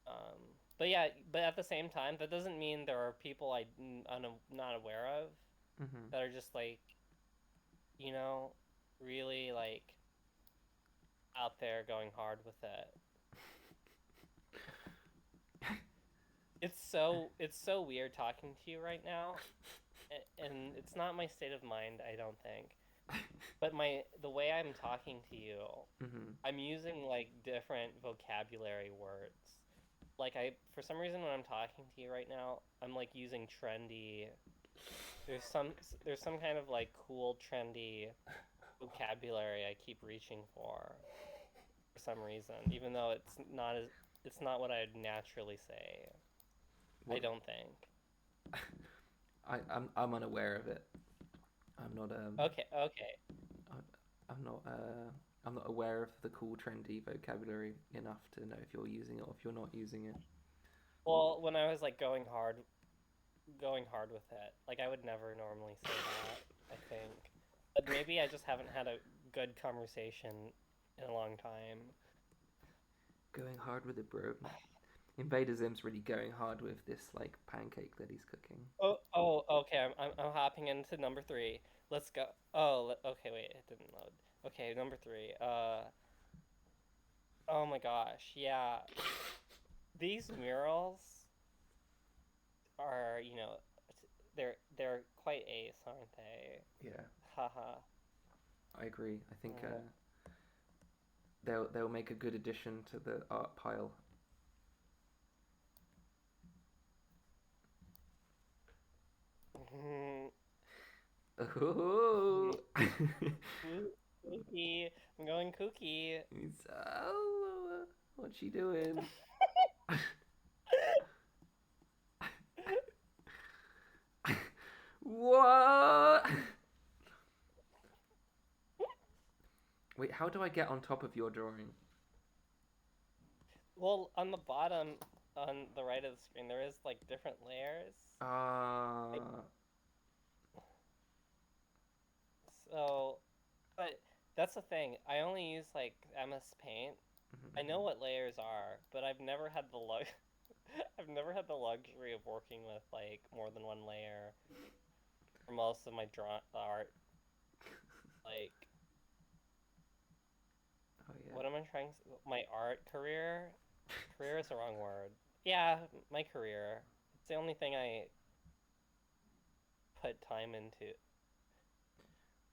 Um but yeah, but at the same time, that doesn't mean there are people I'm not aware of Mhm. that are just like, you know, really like out there going hard with it. It's so weird talking to you right now, and it's not my state of mind, I don't think. But the way I'm talking to you, Mhm. I'm using like different vocabulary words. Like I for some reason when I'm talking to you right now, I'm like using trendy. There's some there's some kind of like cool trendy vocabulary I keep reaching for some reason, even though it's not what I'd naturally say. I What don't think. I'm unaware of it. I'm not Okay, okay. I'm, I'm not I'm not aware of the cool, trendy vocabulary enough to know if you're using it or if you're not using it. Well, when I was like going hard with it, like I would never normally say that, I think. But maybe I just haven't had a good conversation in a long time. Going hard with it, bro. Invader Zim's really going hard with this like pancake that he's cooking. Oh, okay. I'm hopping into number three. Let's go. Oh, okay. Wait, it didn't load. Okay, number three. Oh my gosh. Yeah, these murals are, they're quite ace, aren't they? Yeah, Haha. I agree. I think they'll make a good addition to the art pile. Oh, Kooky. I'm going kooky. it's, oh, what's she doing? What? Wait, how do I get on top of your drawing? Well, on the bottom, on the right of the screen, there is like different layers. Like, Ah, so, but that's the thing. I only use like MS Paint. I know what layers are, but I've never had the I've never had the luxury of working with like more than one layer for most of my draw art. Like, oh yeah. what am I trying? My art career. Career is the wrong word. Yeah, my career. It's the only thing I put time into.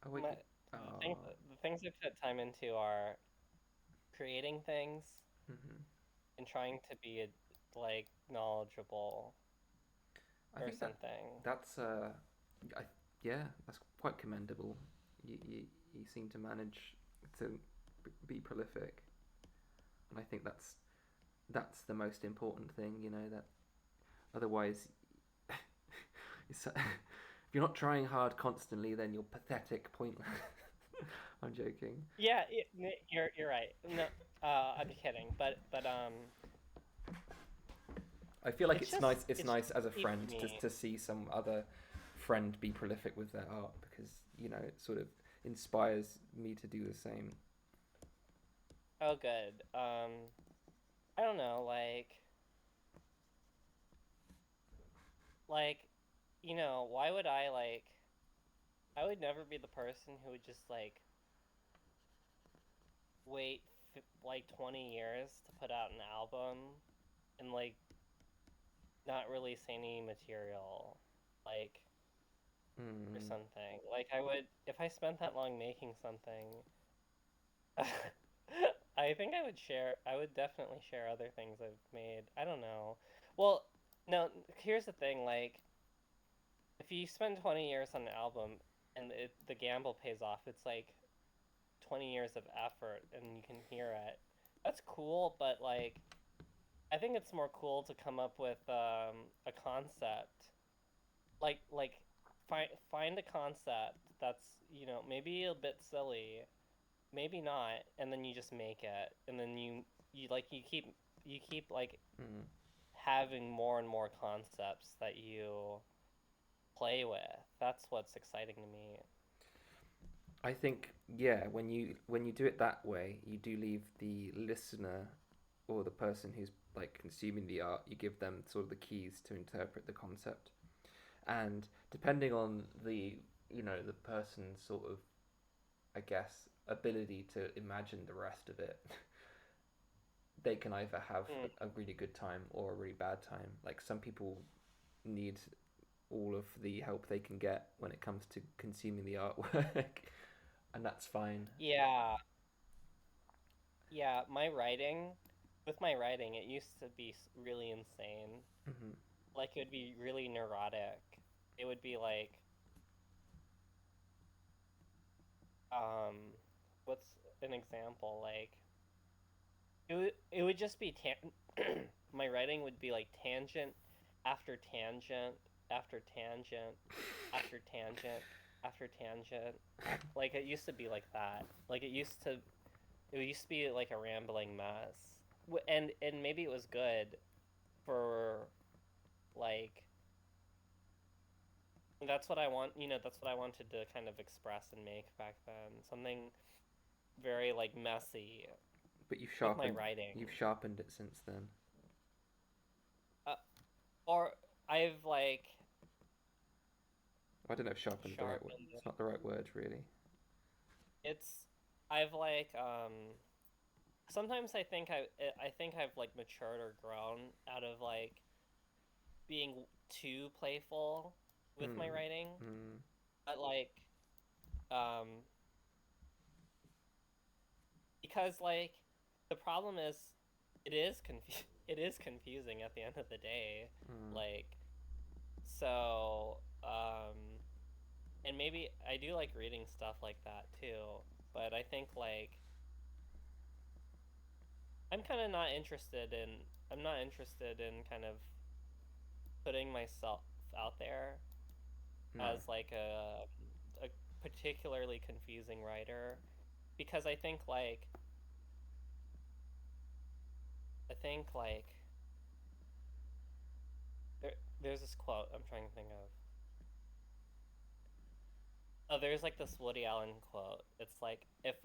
Oh wait. My Oh. the things I put time into are creating things Hmm. and trying to be like knowledgeable I or think something. that's I, yeah, that's quite commendable. You seem to manage to be prolific, and I think that's the most important thing. You know that otherwise, if you're not trying hard constantly, then you're pathetic, pointless. I'm joking. Yeah, you're right. No, I'm kidding, but I feel like it's just it's it's just nice as a keeps friend me. to see some other friend be prolific with their art because it sort of inspires me to do the same. Oh, good. I don't know, like why would I like? I would never be the person who would just like wait like 20 years to put out an album and like not release any material, like or Mm. something. Like I would if I spent that long making something. I think I would share. I would definitely share other things I've made. I don't know. Well, no. Here's the thing. Like, if you spend 20 years on an album and the gamble pays off, it's like 20 years of effort, and you can hear it. That's cool, but like, I think it's more cool to come up with a concept. Like, find a concept that's maybe a bit silly, maybe not, and then you just make it, and then you keep like Mm. having more and more concepts that you play with. That's what's exciting to me. I think yeah, when you do it that way, you do leave the listener or the person who's like consuming the art, you give them sort of the keys to interpret the concept. And depending on the person's sort of, I guess, ability to imagine the rest of it, they can either have Mm. a really good time or a really bad time. Like some people need all of the help they can get when it comes to consuming the artwork, and that's fine. Yeah, yeah. With my writing, it used to be really insane. Hmm. Like it would be really neurotic. It would be like, um, what's an example? Like it would just be my writing would be like tangent after tangent after tangent after tangent after tangent. Like it used to be like that. Like it used to it used to be like a rambling mess, and maybe it was good for like that's what I want. That's what I wanted to kind of express and make back then. Something very like messy But with my writing. you've sharpened it since then. Uh, or I've like I don't know if sharpened the right word. sharpened It's not the right word, really. it's I've like sometimes I think I've like matured or grown out of like being too playful with my Hmm. writing. Hmm. But like um because like the problem is it is confusing at the end of the day. Hmm. Like so and maybe I do like reading stuff like that too, but I think like I'm kind of not interested in I'm not interested in kind of putting myself out there No. as like a particularly confusing writer because I think like there there's this quote I'm trying to think of. Oh, there's like this Woody Allen quote. It's like if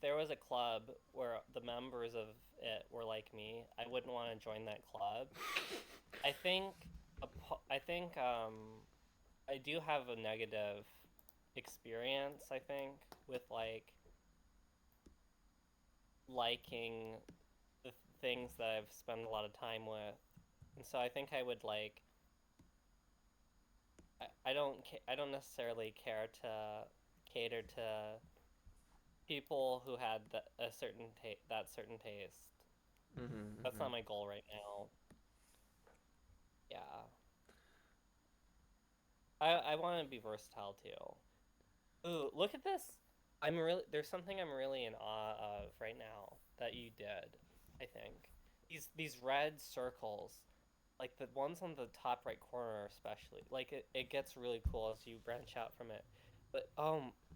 there was a club where the members of it were like me, I wouldn't want to join that club. I think I think I do have a negative experience, I think, with like liking the things that I've spent a lot of time with. And so I think I would like I don't necessarily care to cater to people who had a certain that certain taste. Hmm. That's Hmm. not my goal right now. Yeah. I want to be versatile too. Ooh, look at this. There's something I'm really in awe of right now that you did, I think. These red circles, like the ones on the top right corner especially. Like it gets really cool as you branch out from it. But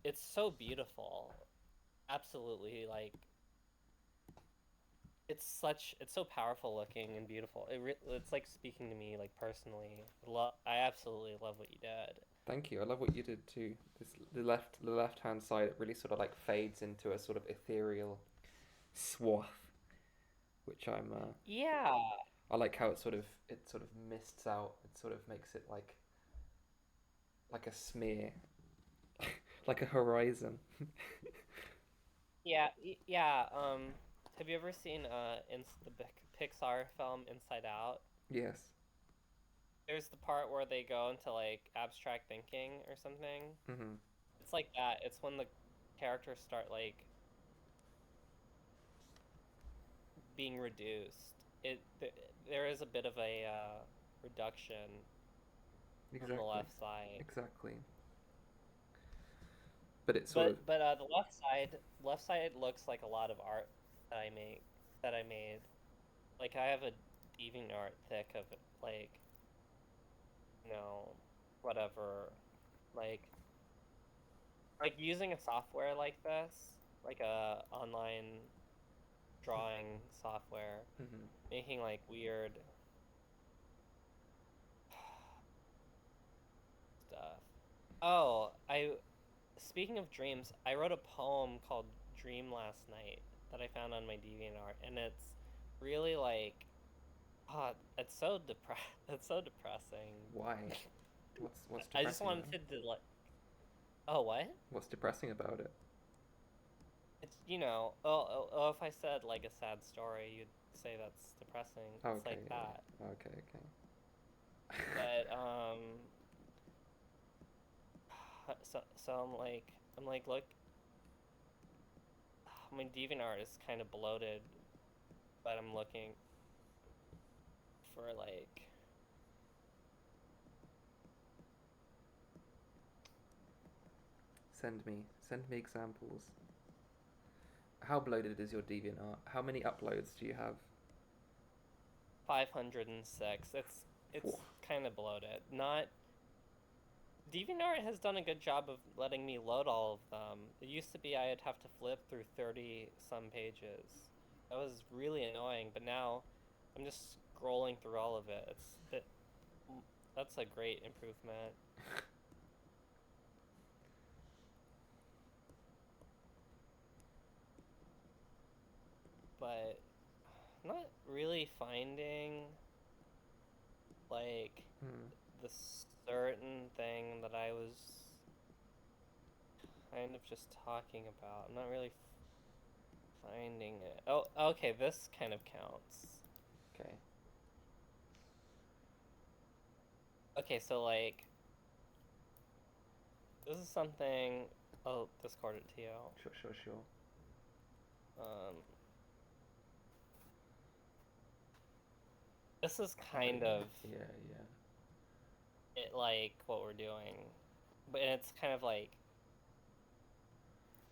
it's so beautiful. Absolutely like it's so powerful looking and beautiful. It's like speaking to me like personally. I absolutely love what you did. Thank you. I love what you did too. The left hand side, it really sort of like fades into a sort of ethereal swath, which Yeah. I like how it sort of mists out. It sort of makes it like a smear, like a horizon. Yeah, yeah. Have you ever seen the Pixar film Inside Out? Yes. There's the part where they go into like abstract thinking or something. Hmm. It's like that. It's when the characters start like being reduced. There is a bit of a reduction on the Exactly. left side. Exactly. But it's sort of But the left side looks like a lot of art that I made. Like I have a DeviantArt thick of like you know whatever like using a software like this, like a online drawing software, hmm making like weird stuff. Oh, I speaking of dreams, I wrote a poem called Dream last night that I found on my DeviantArt, and it's really like, oh, it's so it's so depressing. why? What's I just depressing wanted though? to like, oh, what? What's depressing about it? It's if I said like a sad story, you'd say that's depressing. Oh, It's okay, like yeah, that, yeah. Okay, okay. but so I'm like, look, my DeviantArt is kind of bloated, but I'm looking for like Send me examples. How bloated is your DeviantArt? How many uploads do you have? 506. It's Phew. kind of bloated. Not DeviantArt has done a good job of letting me load all of them. It used to be I'd have to flip through 30 some pages. That was really annoying, but now I'm just scrolling through all of it. That's a great improvement. But I'm not really finding like Hmm. the certain thing that I was kind of just talking about. I'm not really finding it. Oh, okay, this kind of counts. Okay. Okay, so like this is something. I'll discord it to you. Sure, sure, sure. Um, this is Oh, kind yeah, of yeah, yeah. it, like what we're doing, but it's kind of like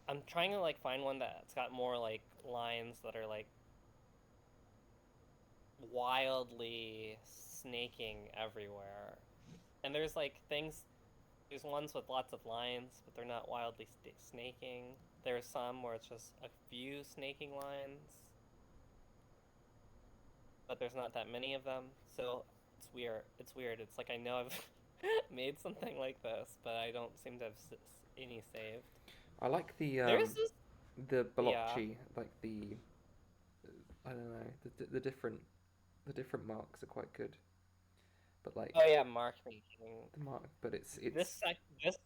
I'm trying to like find one that's got more like lines that are like wildly snaking everywhere. And there's like things. There's ones with lots of lines, but they're not wildly snaking. There's some where it's just a few snaking lines, but there's not that many of them. So it's weird. It's weird. It's like I know I've made something like this, but I don't seem to have any saved. I like There's this. the Yeah. blotchy, like the I don't know, the different marks are quite good. But Oh like yeah, mark making. the mark, but This it's sec. This.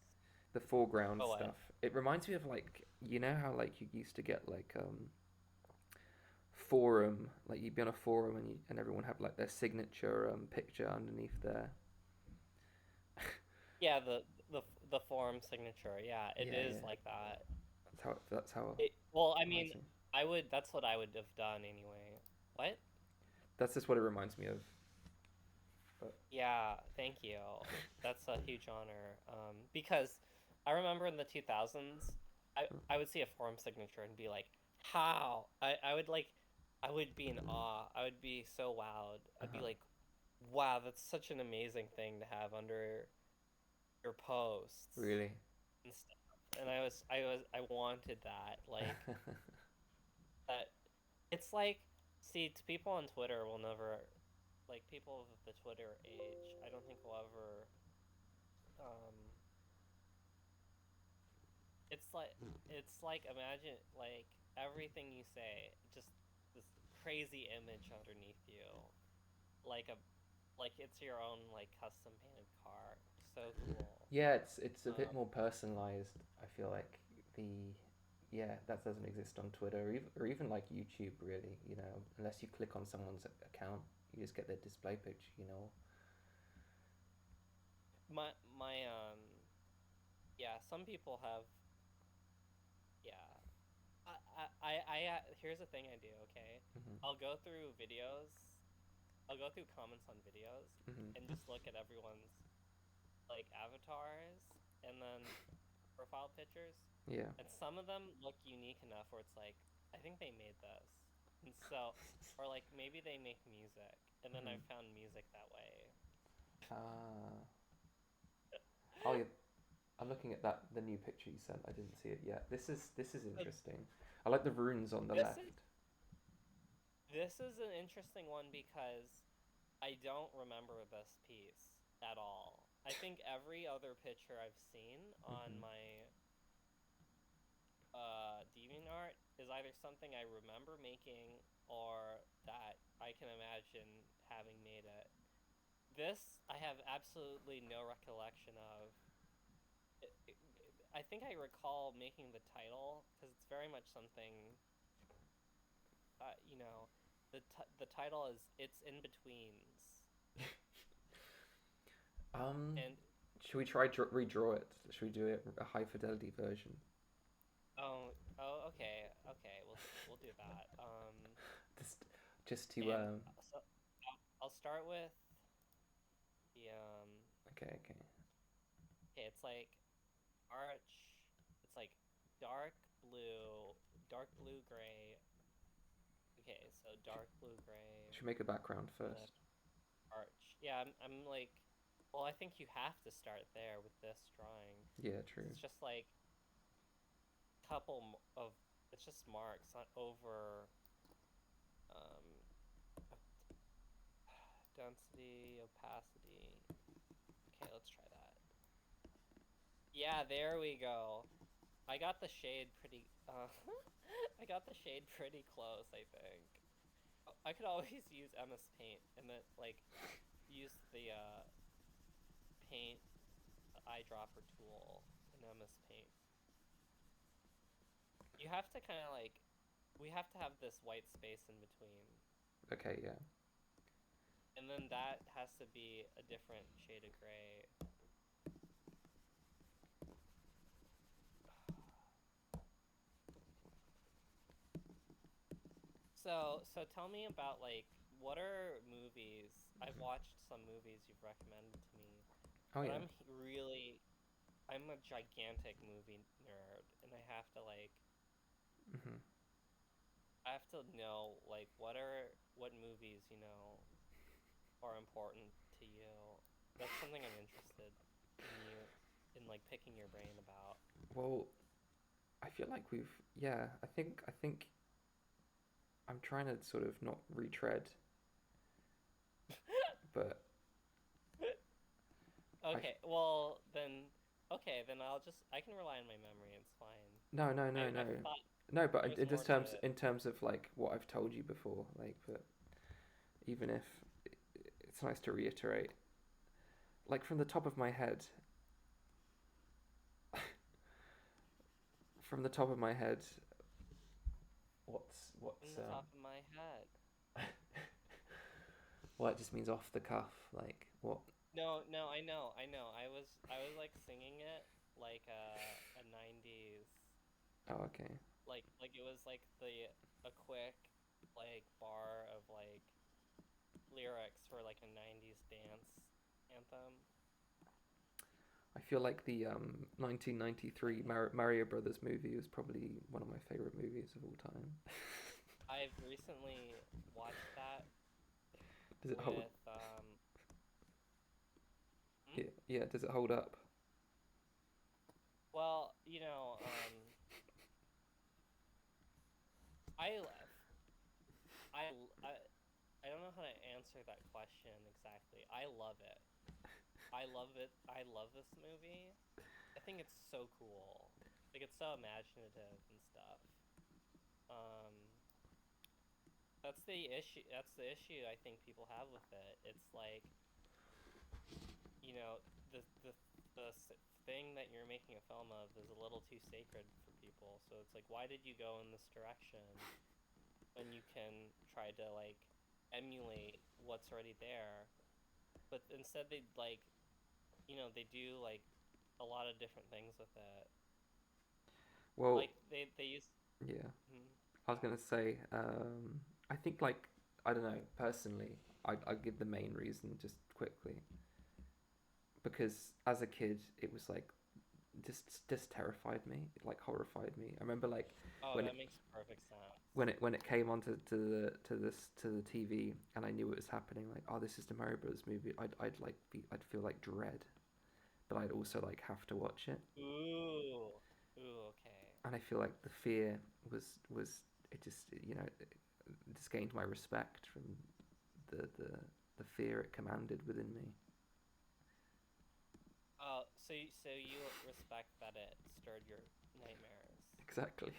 the foreground Oh what? stuff. It reminds me of like you know how like you used to get like forum, like you'd be on a forum and everyone had like their signature picture underneath there. Yeah, the forum signature. Yeah, it Yeah, is yeah. like that. That's how Well, I it mean, reminds me. I would. That's what I would have done anyway. What? That's just what it reminds me of. But Yeah, thank you. That's a huge honor. Because I remember in the 2000s, I would see a forum signature and be like, how? I would like, I would be in awe. I would be so wowed. I'd be uh-huh. like, wow, that's such an amazing thing to have under your posts Really. and stuff. And I wanted that. Like, that. It's like, see, to people on Twitter will never, like, people of the Twitter age, I don't think will ever, um, it's like imagine like everything you say, just this crazy image underneath you, like a like it's your own like custom painted car. So cool. Yeah, it's a bit Um, more personalized. I feel like the yeah that doesn't exist on Twitter or even like YouTube really. You know, unless you click on someone's account, you just get their display picture. You know. my yeah, some people have yeah. Here's the thing I do. Okay, Hmm. I'll go through videos. I'll go through comments on videos and Hmm. just look at everyone's like avatars and then profile pictures, Yeah. and some of them look unique enough where it's like, I think they made this, and so, or like maybe they make music, and then I Hmm. found music that way. Ah. Oh, yeah. I'm looking at that the new picture you sent. I didn't see it yet. This is So interesting. I like the runes on the this left. is this is an interesting one because I don't remember this piece at all. I think every other picture I've seen on Hmm. my DeviantArt is either something I remember making or that I can imagine having made it. This I have absolutely no recollection of. I think I recall making the title because it's very much something. You know, the title is "It's in Betweens," Um, and should we try redraw it? Should we do it a high fidelity version? okay, okay, we'll do that. Just just to And so I'll start with the okay, okay. okay, it's like arch. It's like dark dark blue gray. Okay, so dark blue gray, Should we make a background and then first. arch. Yeah, I'm like Well, I think you have to start there with this drawing. Yeah, 'Cause true. it's just like of it's just marks, not over um density, opacity. Okay, let's try that. Yeah, there we go. I got the shade pretty I got the shade pretty close, I think. I could always use MS Paint and then like use the paint eyedropper tool in MS Paint. You have to kind of like we have to have this white space in between. Okay, yeah. And then that has to be a different shade of gray. So tell me about like what are movies? I've watched some movies you've recommended to me, Oh but yeah. I'm a gigantic movie nerd, and Hmm. I have to know like what movies are important to you. That's something I'm interested in like picking your brain about. Well, I feel like we've yeah. I think I'm trying to sort of not retread, but I Okay, then I can rely on my memory. It's fine. no no no I no thought no. But there was in more this to terms, it. in terms of like what I've told you before, like, but even if it's nice to reiterate, like from the top of my head, from the top of my head, In what's the top of my head. well, it just means off the cuff, like what? No, no, I know. I was like singing it like a 90s Oh, okay. like it was like the a quick like bar of like lyrics for like a 90s dance anthem. I feel like the 1993 Mario Brothers movie was probably one of my favorite movies of all time. I've recently watched that Does it hold? with hmm? Yeah, yeah. Does it hold up? Well, I I I I don't know how to answer that question exactly. I love it. I love it. I love this movie. I think it's so cool. Like it's so imaginative and stuff. Um, That's the issue I think people have with it. It's like you know the the thing that you're making a film of is a little too sacred for people. So it's like, why did you go in this direction when you can try to like emulate what's already there? But instead they like they do like a lot of different things with it. Well, Like they use. yeah. Hmm, I was yeah. gonna say, I think like I don't know. Personally, I'd give the main reason just quickly because as a kid, it was like just terrified me. It like horrified me. I remember like Oh, when that it makes perfect sense. when it came onto to the TV and I knew it was happening. Like, oh, this is the Mario Brothers movie. I'd feel like dread, but I'd also like have to watch it. Ooh, ooh, okay. And I feel like the fear was it just it just gained my respect from the the the fear it commanded within me. So you respect that it stirred your nightmares. Exactly.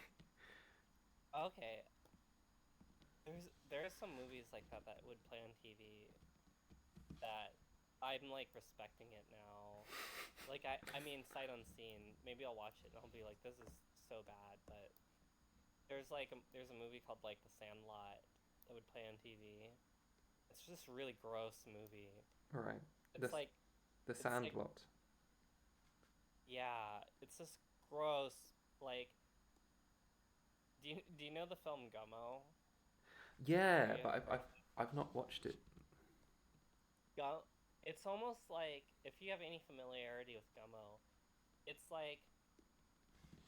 Okay, there's some movies like that would play on TV that I'm like respecting it now. Like I mean sight unseen. Maybe I'll watch it and I'll be like, this is so bad. But there's a movie called like The Sandlot that would play on TV. It's just a really gross movie. All right. It's The like the it's like Sandlot. yeah, it's just gross. Like do you know the film Gummo? Have Yeah, you but ever heard of I've not watched it. Gum? It's almost like if you have any familiarity with Gummo, it's like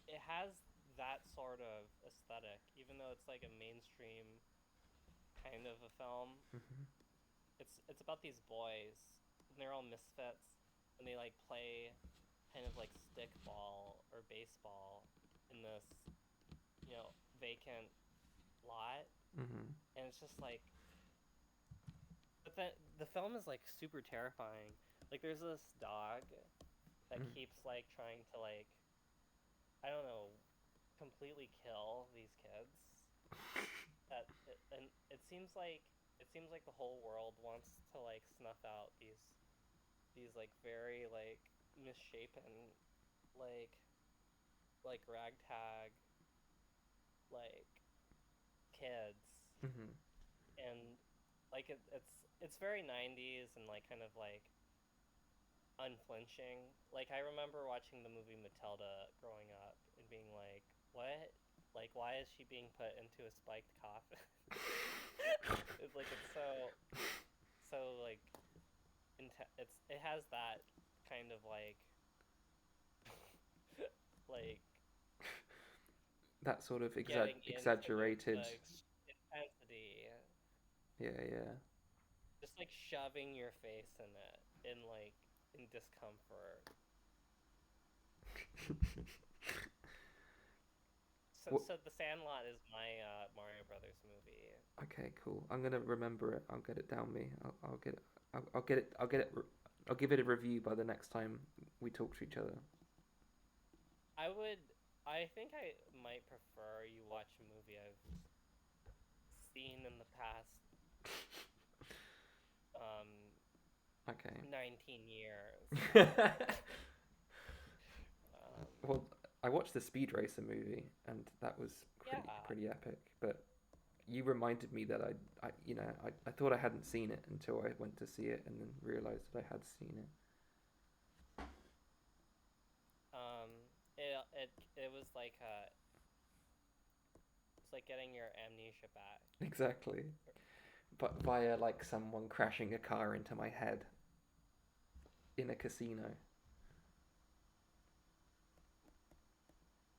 it has that sort of aesthetic, even though it's like a mainstream kind of a film. Hmm. It's about these boys, and they're all misfits, and they like play kind of like stickball or baseball in this, vacant lot, Mm-hmm. and it's just like, but then the film is like super terrifying. Like there's this dog that Mm. keeps like trying to like, I don't know, completely kill these kids. And it seems like the whole world wants to like snuff out these like very like misshapen like ragtag like kids, Mm-hmm. and like it's very 90s and like kind of like unflinching. Like I remember watching the movie Matilda growing up and being like, what? Like why is she being put into a spiked coffin? It's like it's so like it has that kind of like like That sort of getting into exaggerated. the intensity, Yeah, yeah. just like shoving your face in it in like in discomfort. So What? so The Sandlot is my Mario Brothers movie. Okay, cool. I'm gonna remember it. I'll get it down me. I'll get it. I'll get it. I'll get it. I'll give it a review by the next time we talk to each other. I would I think I might prefer you watch a movie I've seen in the past um Okay. 19 years. Well, I watched the Speed Racer movie, and that was Yeah. pretty epic. But you reminded me that I thought I hadn't seen it until I went to see it, and then realized that I had seen it. Um, it was like it's like getting your amnesia back. Exactly. But via like someone crashing a car into my head in a casino.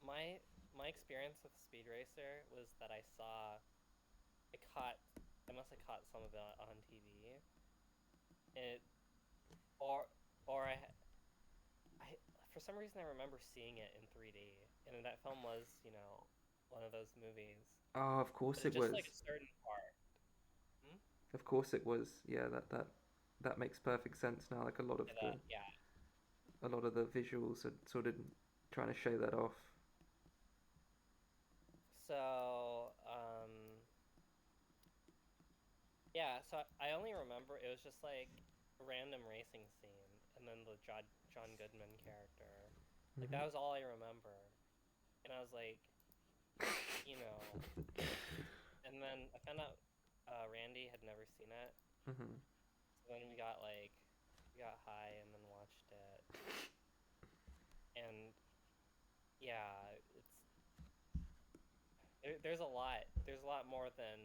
My experience with Speed Racer was that I caught I must have caught some of it on TV. It or or I for some reason I remember seeing it in 3D, and that film was one of those movies. Oh, of course But it it just was. like a certain part. Hmm? Of course it was. Yeah, that makes perfect sense now. Like Yeah. a lot of the visuals are sort of trying to show that off. So yeah, so I only remember it was just like a random racing scene, and then the John Goodman character. Like Hmm. that was all I remember, and I was like, you know, and then I found out Randy had never seen it, Hmm. so then we got high and then watched it, and yeah, there's a lot more than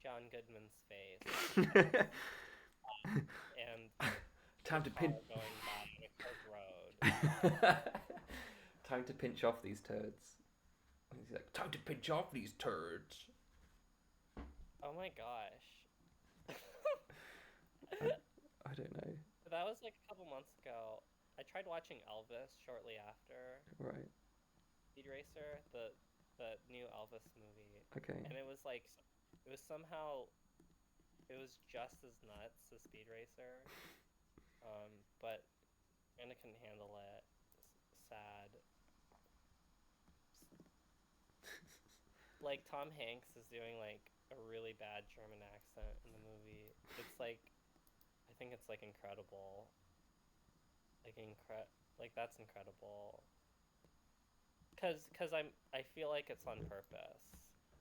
John Goodman's face and a Time to car pin. going by on a curved road. Time to pinch off these turds. And he's like, time to pinch off these turds. Oh my gosh. I, I don't know. That was like a couple months ago. I tried watching Elvis shortly after Right. Speed Racer, the new Elvis movie, Okay. and it was like it was somehow it was just as nuts as Speed Racer, but kind of couldn't handle it. Sad. Like Tom Hanks is doing like a really bad German accent in the movie. It's like I think it's like incredible. Like like that's incredible. Cause I feel like it's on purpose.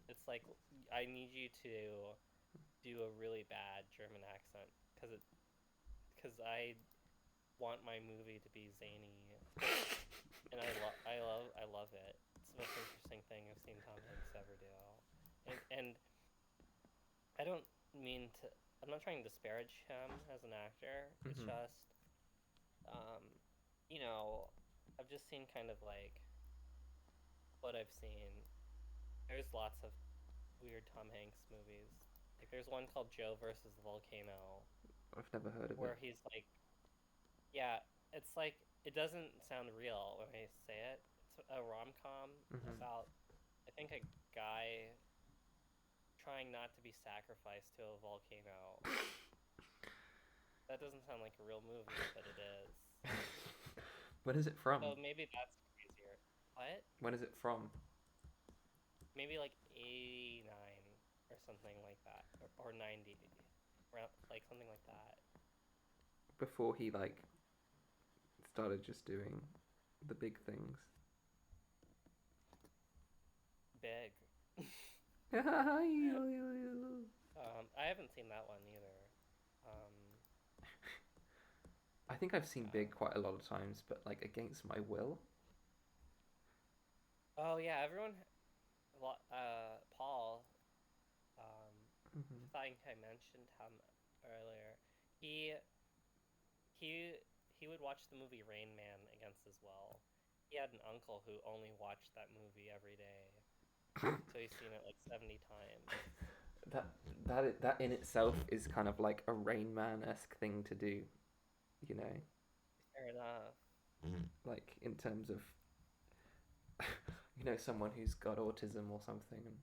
It's like I need you to do a really bad German accent cause I want my movie to be zany, and I love it. It's the most interesting thing I've seen Tom Hanks ever do. And I don't mean to. I'm not trying to disparage him as an actor. It's Hmm. just, um, you know, I've just seen kind of like what I've seen. There's lots of weird Tom Hanks movies. Like there's one called Joe versus the Volcano I've never heard of it. where he's like, yeah, it's like it doesn't sound real when I say it. It's a rom-com Hmm. about I think a guy trying not to be sacrificed to a volcano. That doesn't sound like a real movie, but it is. When is it from? So maybe that's crazier. What? When is it from? Maybe like 89 or something like that, or 90, around like something like that. Before he like started just doing the big things. Big. I haven't seen that one either. Um, I think I've seen yeah. Big quite a lot of times, but like against my will. Oh yeah, everyone. Paul. Um, Hmm. I think I mentioned him earlier. He he he would watch the movie Rain Man against his will. He had an uncle who only watched that movie every day, so he's seen it like 70 times. that that in itself is kind of like a Rain Man-esque thing to do, you know, Fair enough. like in terms of someone who's got autism or something and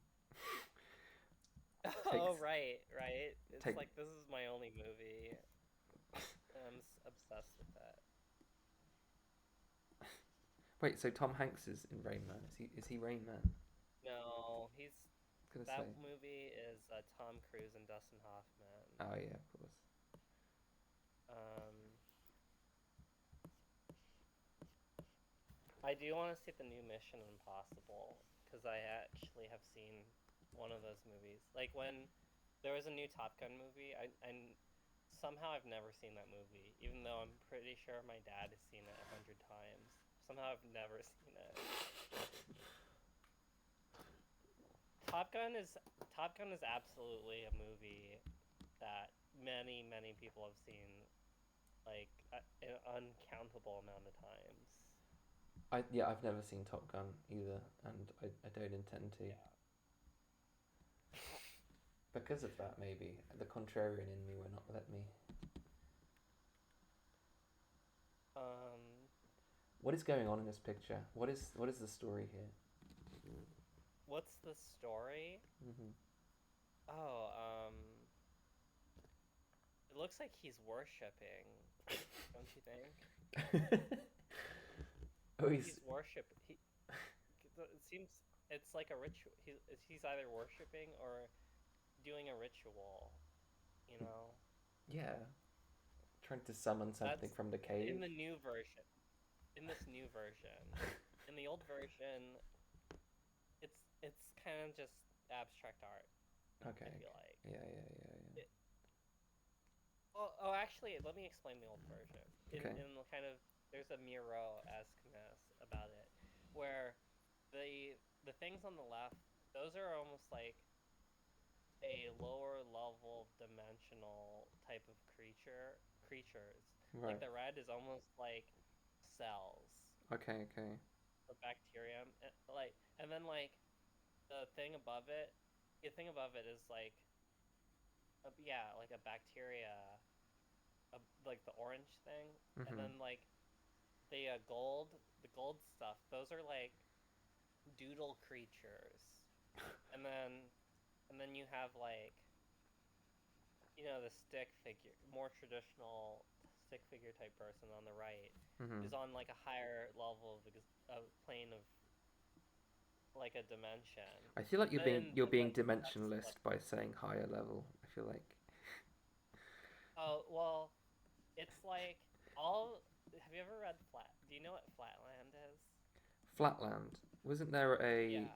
Oh takes right, right. It's take. like this is my only movie, and I'm obsessed with that. Wait, so Tom Hanks is in Rain Man? Is he Rain Man? No, he's I was gonna that say. movie is Tom Cruise and Dustin Hoffman. Oh yeah, of course. Um, I do want to see the new Mission Impossible because I actually have seen one of those movies. Like when there was a new Top Gun movie, I somehow I've never seen that movie, even though I'm pretty sure my dad has seen it 100 times. Somehow I've never seen it. Top Gun is Top Gun is absolutely a movie that many people have seen like an uncountable amount of times. I've never seen Top Gun either, and I don't intend to. Yeah. Because of that, maybe the contrarian in me will not let me. Um, What is going on in this picture? What is the story here? what's the story? Hmm. Oh, it looks like he's worshipping, don't you think? Oh, He's worship. It seems it's like a ritual. He's either worshiping or doing a ritual. You know, yeah, trying to summon something that's from the cave. in the new version. In this new version, in the old version, it's kind of just abstract art. Okay, I okay. feel like. Yeah, yeah, yeah, Oh, actually, let me explain the old version. yeah. Okay. In the kind of there's a Miro-esqueness about it, where the things on the left, those are almost like a lower level dimensional type of creatures. Like Right. the red is almost like cells Okay, okay. or bacterium, like, and then like the thing above it is like, yeah, like a bacteria, like the orange thing, and Mhm. then like the gold stuff. Those are like doodle creatures, and then you have like the stick figure, more traditional stick figure type person on the right, Mhm. is on like a higher level of a plane of like a dimension. I feel like you're being Then you're being that's like, dimensionalist by saying higher level. I feel like oh well, it's like all. Have you ever read Flat? Do you know what Flatland is? Flatland. Wasn't there a Yeah,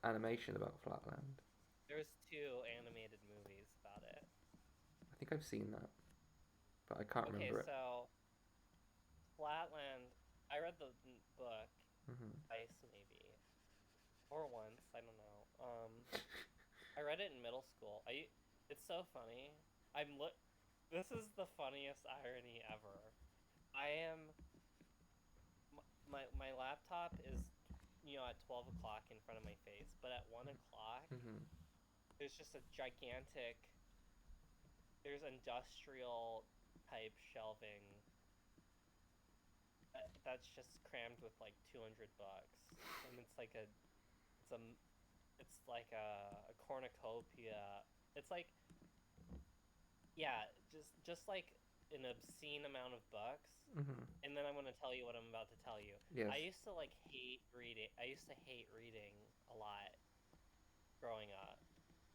animation about Flatland? there's two animated movies about it. I think I've seen that, but I can't Okay, remember it. so Flatland. I read the book Mhm. twice maybe, or once. I don't know. I read it in middle school. It's so funny. I'm look. This is the funniest irony ever. I am my laptop is at 12 o'clock in front of my face, but at 1 o'clock Mhm. there's just a gigantic there's industrial type shelving that's just crammed with like 200 bucks, and it's a it's like a cornucopia. It's like, yeah, just like an obscene amount of books. Mm-hmm. And then I'm gonna tell you what I'm about to tell you. Yes. I used to like hate reading. I used to hate reading a lot growing up.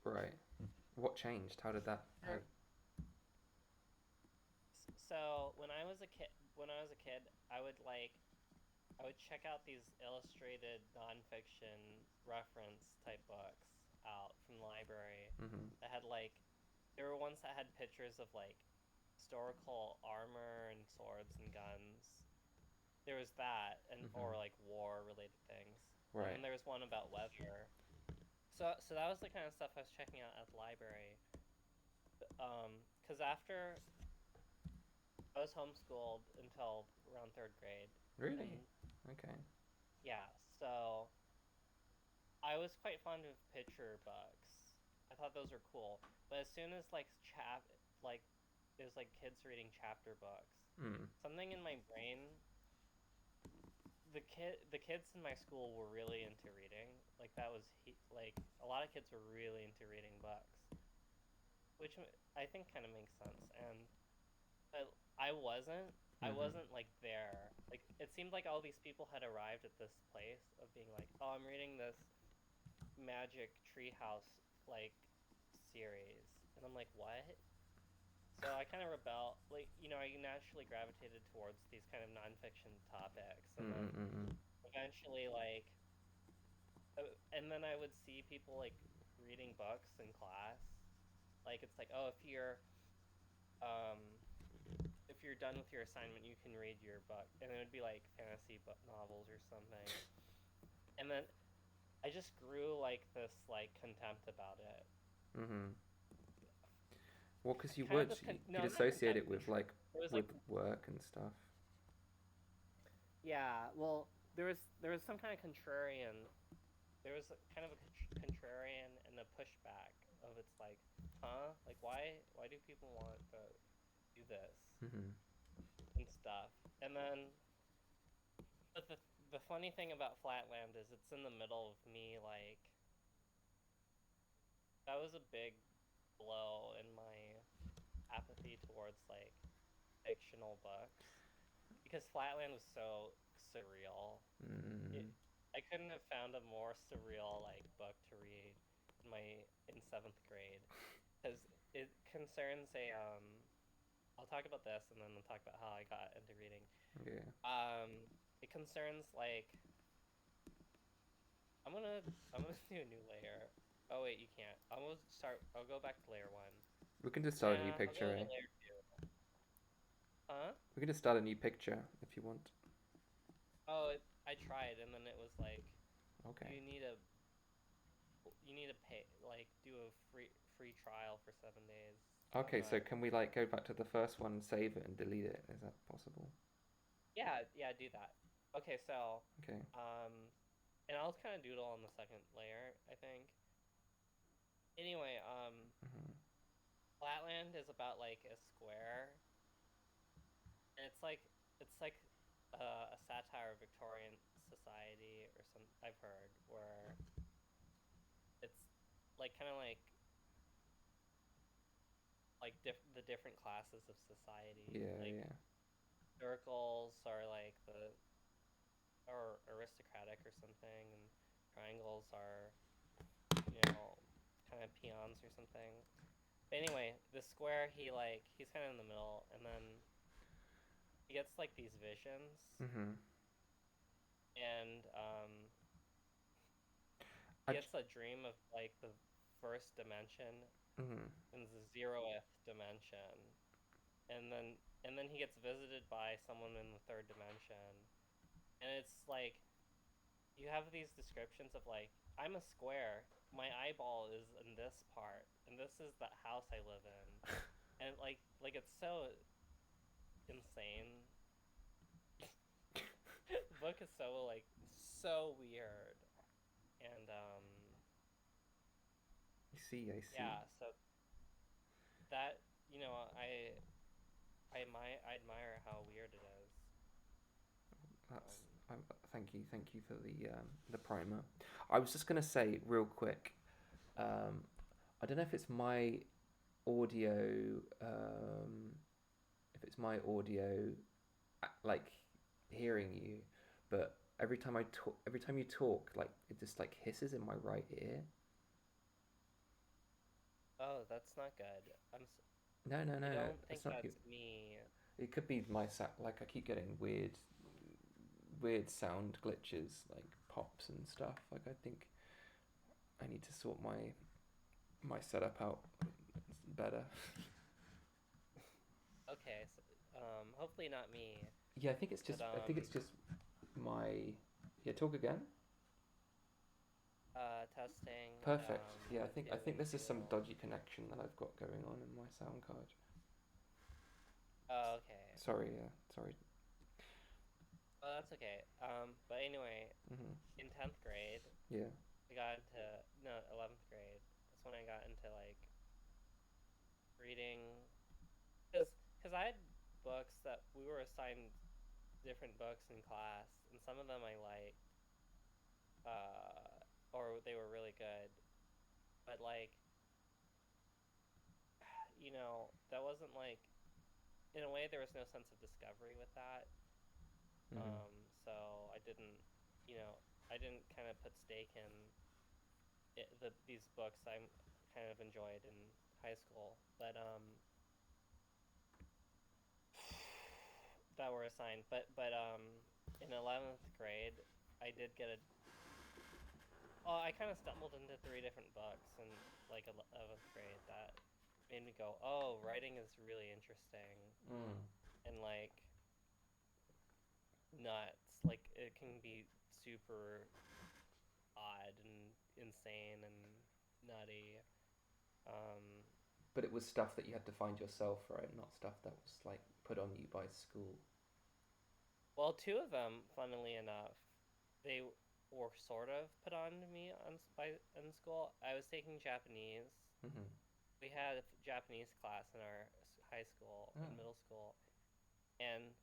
Right. What changed? How did that? How? So when I was a kid, I would check out these illustrated nonfiction reference type books out from the library Mm-hmm. that had like, there were ones that had pictures of like historical armor and swords and guns. There was that, and Mm-hmm. or like war related things. And Right. then there was one about weather. So that was the kind of stuff I was checking out at the library. Because after I was homeschooled until around third grade, Really? and Okay. yeah, so I was quite fond of picture books. I thought those were cool. But as soon as like it was like kids reading chapter books, Mm. something in my brain, the kids in my school were really into reading. Like that was like a lot of kids were really into reading books, which I think kind of makes sense. And but I wasn't. I Mm-hmm. wasn't like there. Like it seemed like all these people had arrived at this place of being like, "Oh, I'm reading this Magic Treehouse like series," and I'm like, "What?" So I kind of rebel. Like, I naturally gravitated towards these kind of nonfiction topics, and then Mm-mm-mm. eventually and then I would see people like reading books in class. Like it's like, oh, um if you're done with your assignment, you can read your book, and it would be like fantasy book novels or something. And then I just grew like this like contempt about it. Mm-hmm. Well, because you Kind of would this you'd no, not associate contempt, it with like it was like, with work and stuff. yeah, well, there was some kind of contrarian. There was kind of a contrarian and a pushback of, it's like, huh? Like why do people want to do this Mm-hmm. and stuff? And then but the funny thing about Flatland is it's in the middle of me, like, that was a big blow in my apathy towards like fictional books, because Flatland was so surreal. It Mm. I couldn't have found a more surreal like book to read in seventh grade, because it concerns a I'll talk about this and then I'll talk about how I got into reading. Yeah. It concerns like, I'm gonna I'm gonna do a new layer. Oh wait, you can't. I'll go back to layer one. We can just start a new Nah, I'll go picture, to eh? layer two. Huh? We can just start a new picture if you want. Oh, I tried, and then it was like, Okay. you need a you need to pay, like, do a free trial for 7 days. I'm Okay, so not. can we like go back to the first one, save it, and delete it? Is that possible? Yeah, yeah, do that. Okay, so Okay. and I'll kind of doodle on the second layer, I think. Anyway, Mm-hmm. Flatland is about like a square, and it's like a satire of Victorian society or some, I've heard, where it's like kind of like the different classes of society. Yeah, Like yeah. circles are like the are aristocratic or something, and triangles are, kind of peons or something. But anyway, the square, he's kind of in the middle, and then he gets like these visions, Mm-hmm. and he I. gets a dream of like the first dimension Mm-hmm. and the zeroth dimension, and then he gets visited by someone in the third dimension, and it's like, you have these descriptions of like, I'm a square, my eyeball is in this part, and this is the house I live in, and like it's so insane. The book is so like so weird, and I see. I see. yeah, so that, you know I I admire how weird it is. That's I, thank you for the primer. I was just gonna say real quick. Um, I don't know if it's my audio. Um, if it's my audio, like hearing you, but every time you talk, like it just like hisses in my right ear. Oh, that's not good. No, no, I no, no. don't think It's not you. that's me. It could be my like I keep getting weird sound glitches, like pops and stuff. Like I think I need to sort my setup out better. Okay, so, hopefully not me. Yeah, I think it's But just my yeah. Talk again. testing. Perfect. Yeah, One, I two, think this is some two. dodgy connection that I've got going on in my sound card. Oh, okay. Sorry, yeah, sorry. Oh, that's okay. But anyway, Mhm. in 10th grade, Yeah. I got into no 11th grade. That's when I got into like reading, because I had books that we were assigned different books in class, and some of them I liked, or they were really good. But like, that wasn't like, in a way, there was no sense of discovery with that. Mhm. So I didn't, you know, I didn't kind of put stake in these books I kind of enjoyed in high school, but that were assigned. But in 11th grade, I did get a. Well, I kind of stumbled into three different books in like 11th grade that made me go, "Oh, writing is really interesting," Mm. and like nuts. Like it can be super odd and insane and nutty. Um, But it was stuff that you had to find yourself, right? Not stuff that was like put on you by school. well, two of them, funnily enough, they were sort of put on to me in school. I was taking Japanese. Mhm. We had a Japanese class in our high school and Oh. middle school, and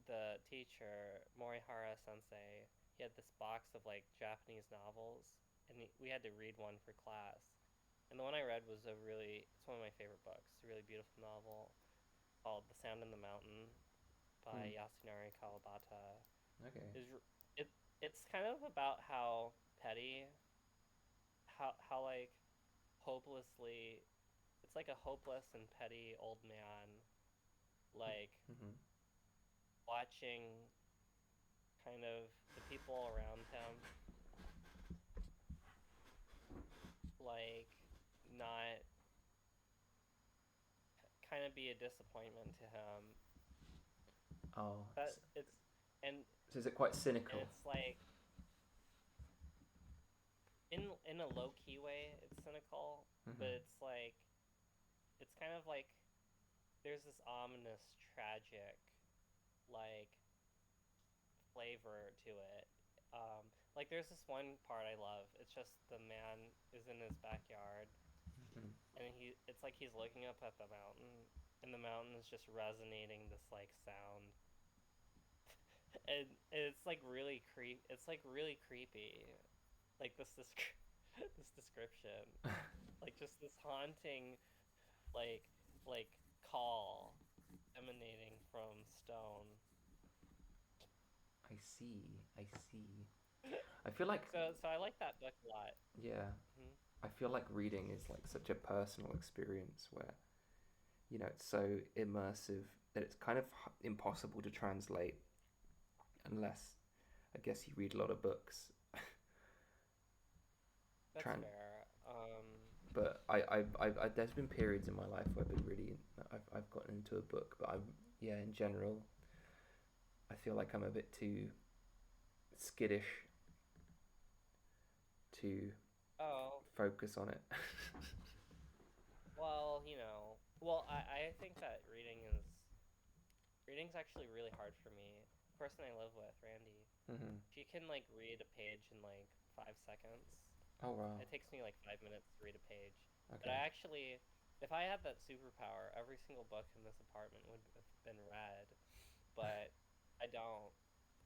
the teacher Morihara Sensei, he had this box of like Japanese novels, and we had to read one for class. And the one I read was it's one of my favorite books. It's a really beautiful novel called The Sound in the Mountain Hmm. by Yasunari Kawabata. Okay. Is it it's kind of about how petty, how like hopelessly, it's like a hopeless and petty old man, like Mhm. watching kind of the people around him, like not kind of be a disappointment to him. Oh. That it's and So is it quite and cynical? it's like in a low key way, it's cynical, but Mhm. it's kind of like there's this ominous, tragic, like flavor to it. Like there's this one part I love. It's just the man is in his backyard, Mhm. and it's like he's looking up at the mountain, and the mountain is just resonating this like sound, and it's like It's like really creepy. Like this description, like just this haunting, like like call emanating from stone. I see. I see. I feel like So I like that book a lot. yeah. Hmm. I feel like reading is like such a personal experience where it's so immersive that it's kind of impossible to translate unless I guess you read a lot of books. That's Tran fair. but there's been periods in my life where I've been really I've gotten into a book, but yeah, in general I feel like I'm a bit too skittish to Oh, focus on it. well, I think that reading's actually really hard for me. The person I live with, Randy, Hmm. she can like read a page in like 5 seconds. Oh wow. It takes me like 5 minutes to read a page. But Okay. I actually, if I had that superpower, every single book in this apartment would have been read. But I don't,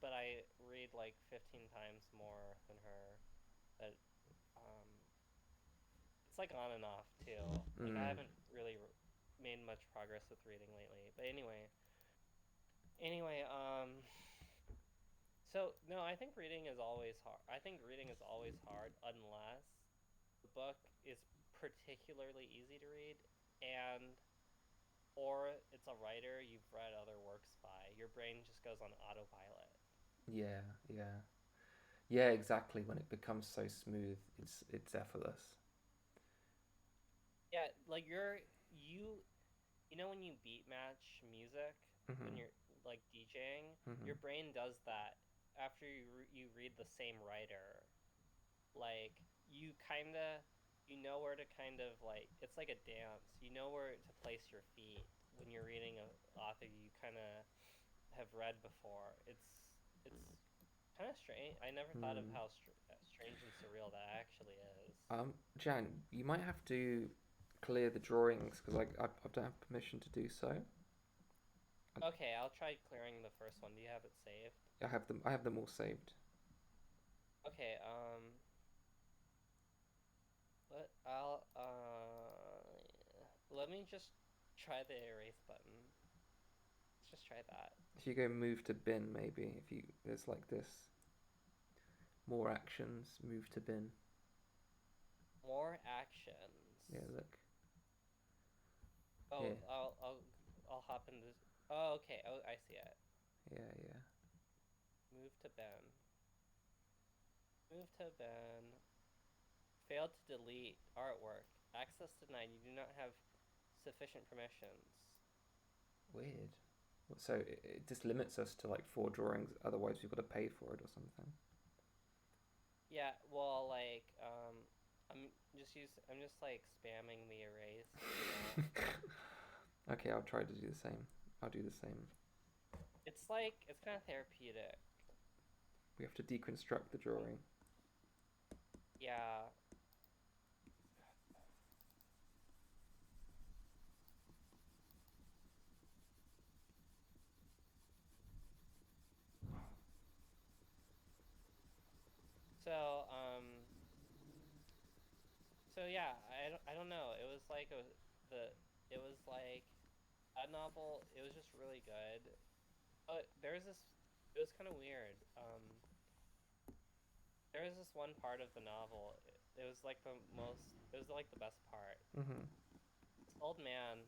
but I read like 15 times more than her. But um, it's like on and off too. Like I Mm. haven't really made much progress with reading lately. But anyway. So no, I think reading is always hard. I think reading is always hard unless the book is particularly easy to read and or it's a writer you've read other works by. Your brain just goes on autopilot. Yeah, yeah, yeah. Exactly. When it becomes so smooth, it's effortless. Yeah, like you know when you beat match music when Mhm. you're like DJing, Mhm. your brain does that after you read the same writer. Like you kind of you know where to kind of like it's like a dance. You know where to place your feet when you're reading a author you kind of have read before. It's kind of strange. I never thought of Mm. how strange and surreal that actually is. Jan, you might have to clear the drawings because I don't have permission to do so. Okay, I'll try clearing the first one. Do you have it saved? I have them. I have them all saved. Okay, I'll let me just try the erase button. Let's just try that. If you go move to bin, maybe if you there's like this more actions, move to bin. More actions. Yeah, look. Oh, Yeah, I'll hop into. Oh, okay. Oh, I see it. yeah, yeah. Move to Ben. Move to Ben. Failed to delete artwork. Access denied. You do not have sufficient permissions. Weird. So it just limits us to like four drawings. Otherwise, we've got to pay for it or something. Yeah, well, like, I'm just like spamming the erase, you know. Okay, I'll try to do the same. I'll do the same. It's like it's kind of therapeutic. We have to deconstruct the drawing. Yeah. So, so yeah, I don't know. It was like the it was like a novel. It was just really good. But there's this. It was kind of weird. There was this one part of the novel. It was like the most. It was like the best part. Mhm. This old man.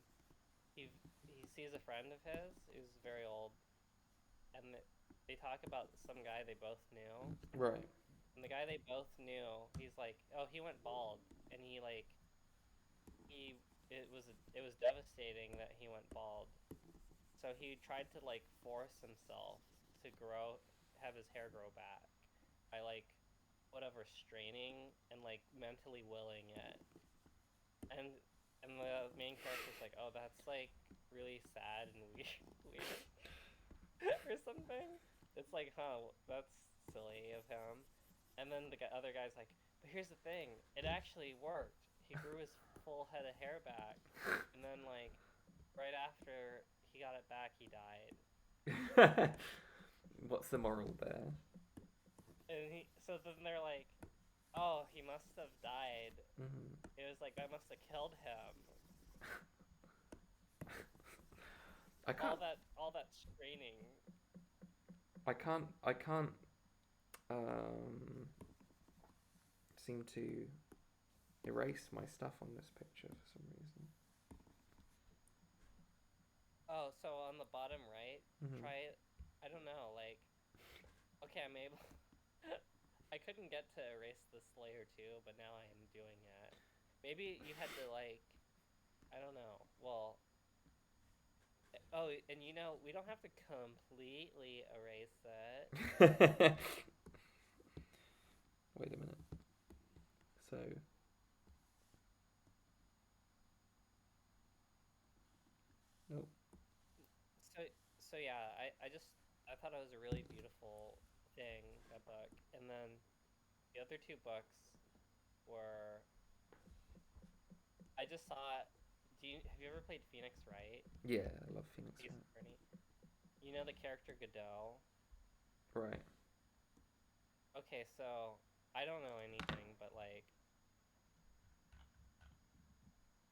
He he sees a friend of his who's very old, and they talk about some guy they both knew. Right. And the guy they both knew, he's like, oh, he went bald, and he like he it was devastating that he went bald. So he tried to like force himself to have his hair grow back by like whatever straining and like mentally willing it. And and the main character's like, oh, that's like really sad and weird or something. It's like, huh, that's silly of him. And then the other guy's like, but here's the thing, it actually worked. He grew his full head of hair back, and then like right after he got it back, he died. What's the moral there? And so then they're like, oh, he must have died. Mhm. It was like that must have killed him. I can't. All that straining. I can't. Um, seem to erase my stuff on this picture for some reason. Oh, so on the bottom right, Mhm. try it. I don't know, like okay, I'm able. I couldn't get to erase this layer too, but now I am doing it. Maybe you had to like, I don't know. Well, oh, and you know, we don't have to completely erase it. Wait a minute. So nope. So, so yeah, I thought it was a really beautiful thing, that book. And then the other two books were I just saw. Have you ever played Phoenix Wright? Yeah, I love Phoenix Ace Wright. Attorney. You know the character Godot? Right. Okay, so I don't know anything, but like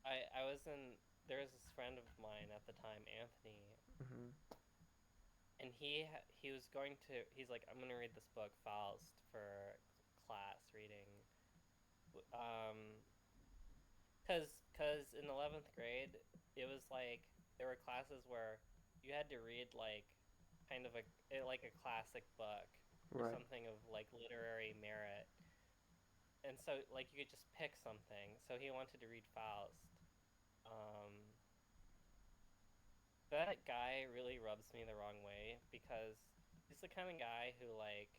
I was in there was this friend of mine at the time, Anthony, Mhm. and he was going to he's like I'm gonna read this book Faust for class reading, um, cause in 11th grade it was like there were classes where you had to read like kind of like a classic book or Right. something of like literary merit, and so like you could just pick something. So he wanted to read Faust. Um, that guy really rubs me the wrong way because he's the kind of guy who like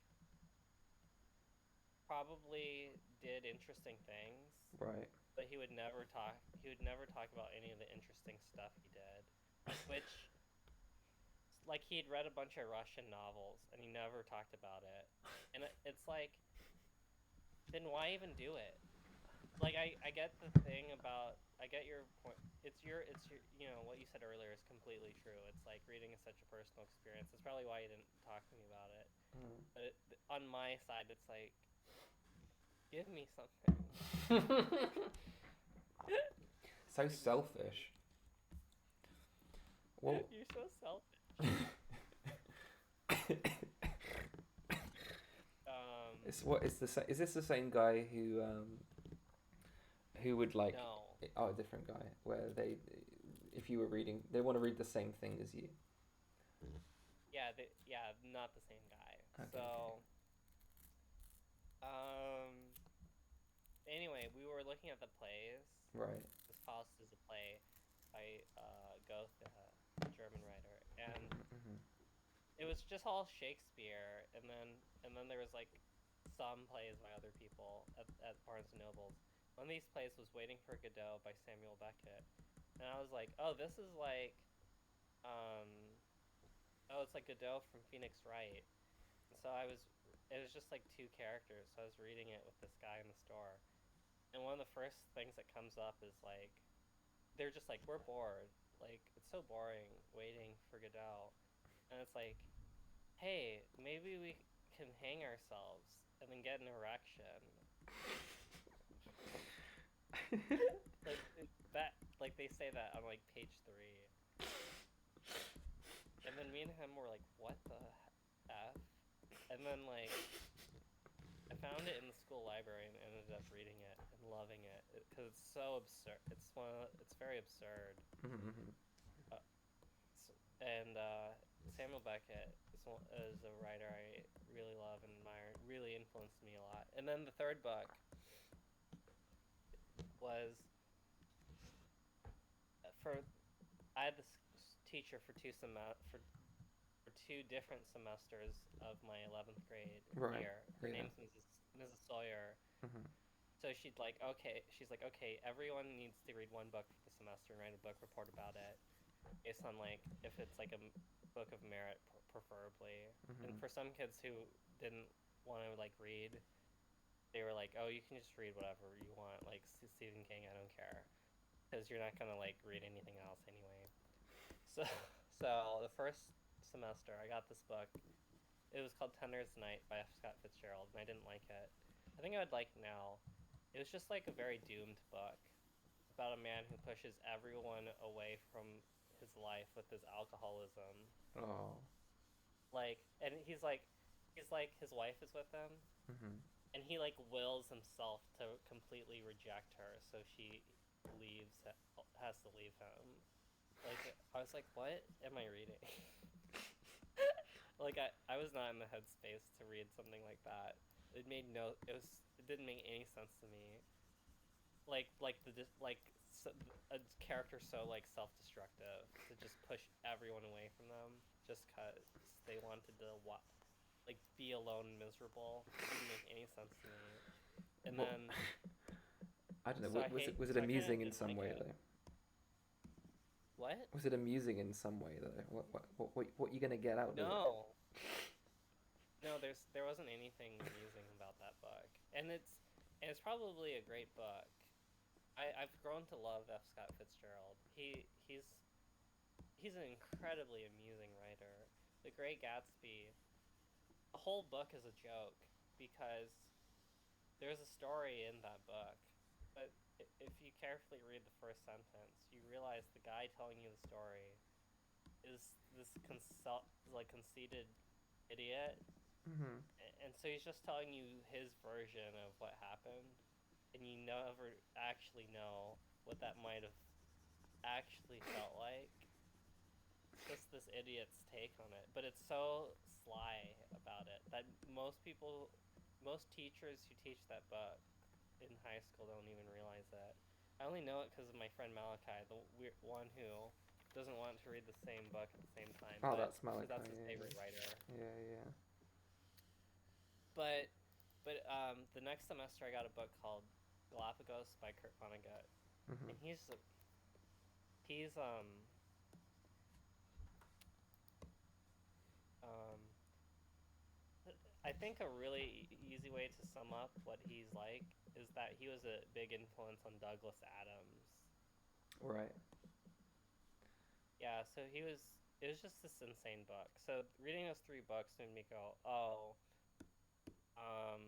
probably did interesting things, Right. but he would never talk about any of the interesting stuff he did. Which like he'd read a bunch of Russian novels and he never talked about it. And it's like then why even do it? Like I get the thing about I get your point. It's your what you said earlier is completely true. It's like reading is such a personal experience. That's probably why you didn't talk to me about it. But on my side, it's like give me something. Mm. So selfish. Well, You're so selfish. Um, it's what is is this the same guy who would like no. oh, a different guy where they if you were reading they want to read the same thing as you. Yeah, not the same guy. Okay, okay. So, um, anyway, we were looking at the plays. Right. This Faust is a play by Goethe, a German writer, and Mhm. it was just all Shakespeare, and then there was like some plays by other people at Barnes and Nobles. One of these plays was Waiting for Godot by Samuel Beckett, and I was like, oh, this is like, um, oh, it's like Godot from Phoenix Wright. And so it was just like two characters. So I was reading it with this guy in the store, and one of the first things that comes up is like, they're just like, we're bored. Like it's so boring waiting for Godot, and it's like, hey, maybe we can hang ourselves and then get an erection. Like that, like they say that on like page 3, and then me and him were like, what the f? And then like I found it in the school library and ended up reading it and loving it because it's so absurd. It's very absurd. Mhm. Uh, and Samuel Beckett is a writer I really love and admire. Really influenced me a lot. And then the third book was for I had this teacher for for 2 different semesters of my 11th grade Right. year. Her Yeah. name's Mrs. Sawyer. Mhm. So she's like, okay, everyone needs to read one book for the semester and write a book report about it, based on like if it's like a book of merit, preferably. And Mhm. for some kids who didn't want to like read, they were like, oh, you can just read whatever you want, like Stephen King. I don't care, because you're not gonna like read anything else anyway. So, so the first semester, I got this book. It was called Tender's Night by Scott Fitzgerald, and I didn't like it. I think I would like it now. It was just like a very doomed book about a man who pushes everyone away from his life with his alcoholism. Oh. Like, and he's like his wife is with him, Mhm. and he like wills himself to completely reject her, so she leaves, has to leave him. Like, I was like, what am I reading? Like, I was not in the headspace to read something like that. It didn't make any sense to me. A character so like self-destructive to just push everyone away from them just cause they wanted to like be alone and miserable. It didn't make any sense to me. And What? then I don't know. so Was it I kind of amusing in didn't some like way it. though? What? Was it amusing in some way though? What you gonna get out of it? No. No, there wasn't anything amusing about that book. And it's probably a great book. I've grown to love F. Scott Fitzgerald. He's an incredibly amusing writer. The Great Gatsby, the whole book is a joke because there's a story in that book, but if you carefully read the first sentence, you realize the guy telling you the story is this conceited idiot, Mm-hmm. and so he's just telling you his version of what happened, and you never actually know what that might have actually felt like. It's just this idiot's take on it, but it's so sly about it that most teachers who teach that book in high school don't even realize it. I only know it because of my friend Malachi, the one who doesn't want to read the same book at the same time, Oh, but that's because Malachi. that's his favorite writer. Yeah, yeah, yeah. But the next semester I got a book called Galapagos by Kurt Vonnegut, Mm-hmm. and he's um I think a really easy way to sum up what he's like is that he was a big influence on Douglas Adams. Right. Yeah, so he was. It was just this insane book. So reading those three books made me go, oh, um,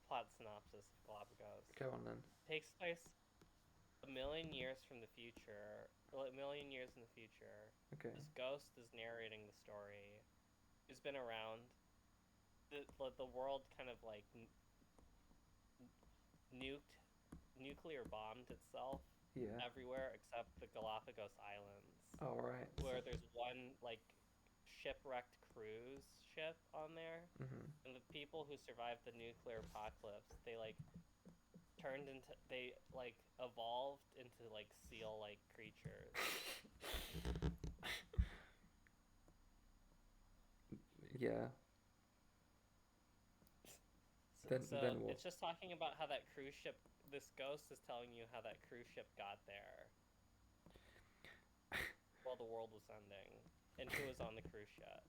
plot synopsis of Galapagos Go on then. takes place a million years from the future, a million years in the future. Okay. This ghost is narrating the story. Who's been around? The world kind of like nuked, nuclear bombed itself Yeah. everywhere except the Galapagos Islands, All right. where there's one like shipwrecked cruise ship on there, Mm-hmm. and the people who survived the nuclear apocalypse, they like evolved into like seal like creatures. Yeah. So, Then what? it's just talking about how that cruise ship. This ghost is telling you how that cruise ship got there while the world was ending, and who was on the cruise ship.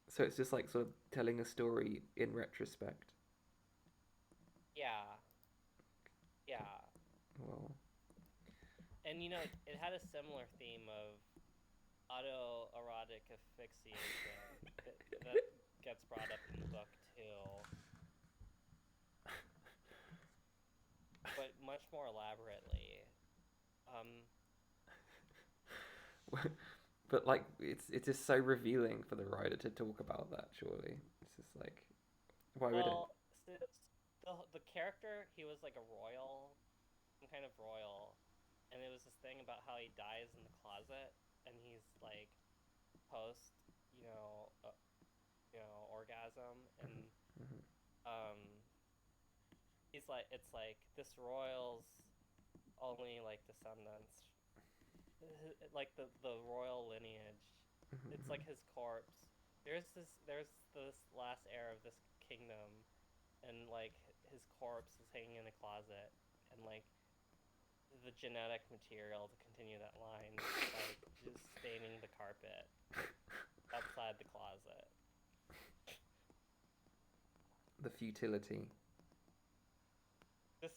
So it's just like sort of telling a story in retrospect. Yeah, yeah. Well, And it had a similar theme of autoerotic asphyxiation that gets brought up in the book too, but much more elaborately. Um, but like it's just so revealing for the writer to talk about that. Surely it's just like, why would it? well, the character, he was like a royal, some kind of royal, and it was this thing about how he dies in the closet, and he's like post, you know, uh, orgasm, Mm-hmm. and Mm-hmm. um, he's like, it's like this royal's only like descendants, like the royal lineage. It's Mm-hmm. like his corpse. There's this last heir of this kingdom, and like his corpse is hanging in a closet, and like the genetic material to continue that line is like just staining the carpet outside the closet. The futility. This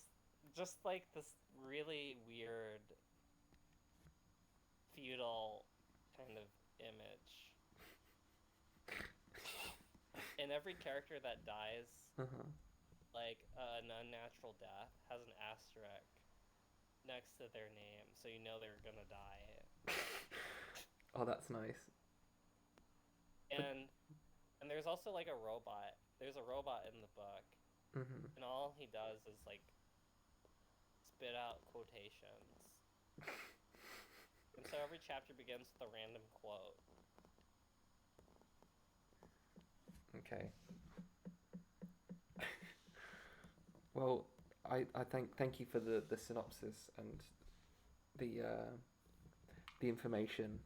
just like this really weird feudal kind of image. And every character that dies, Uh-huh. like an unnatural death, has an asterisk next to their name, so you know they're gonna die. Oh, that's nice. But And there's also like a robot. There's a robot in the book, mm-hmm. and all he does is like spit out quotations. And so every chapter begins with a random quote. Okay. Well, I thank you for the synopsis and the information.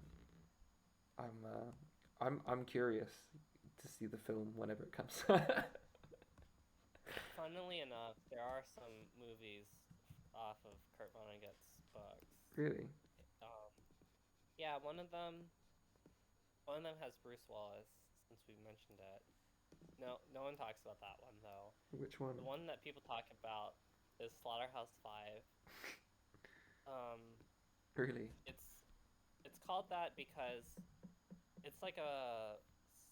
I'm curious to see the film whenever it comes. Funnily enough, there are some movies off of Kurt Vonnegut's books. Really? Um, yeah, one of them has Bruce Willis, since we mentioned it. No one talks about that one though. Which one? The one that people talk about is Slaughterhouse Five. Um, Really? it's it's called that because it's like a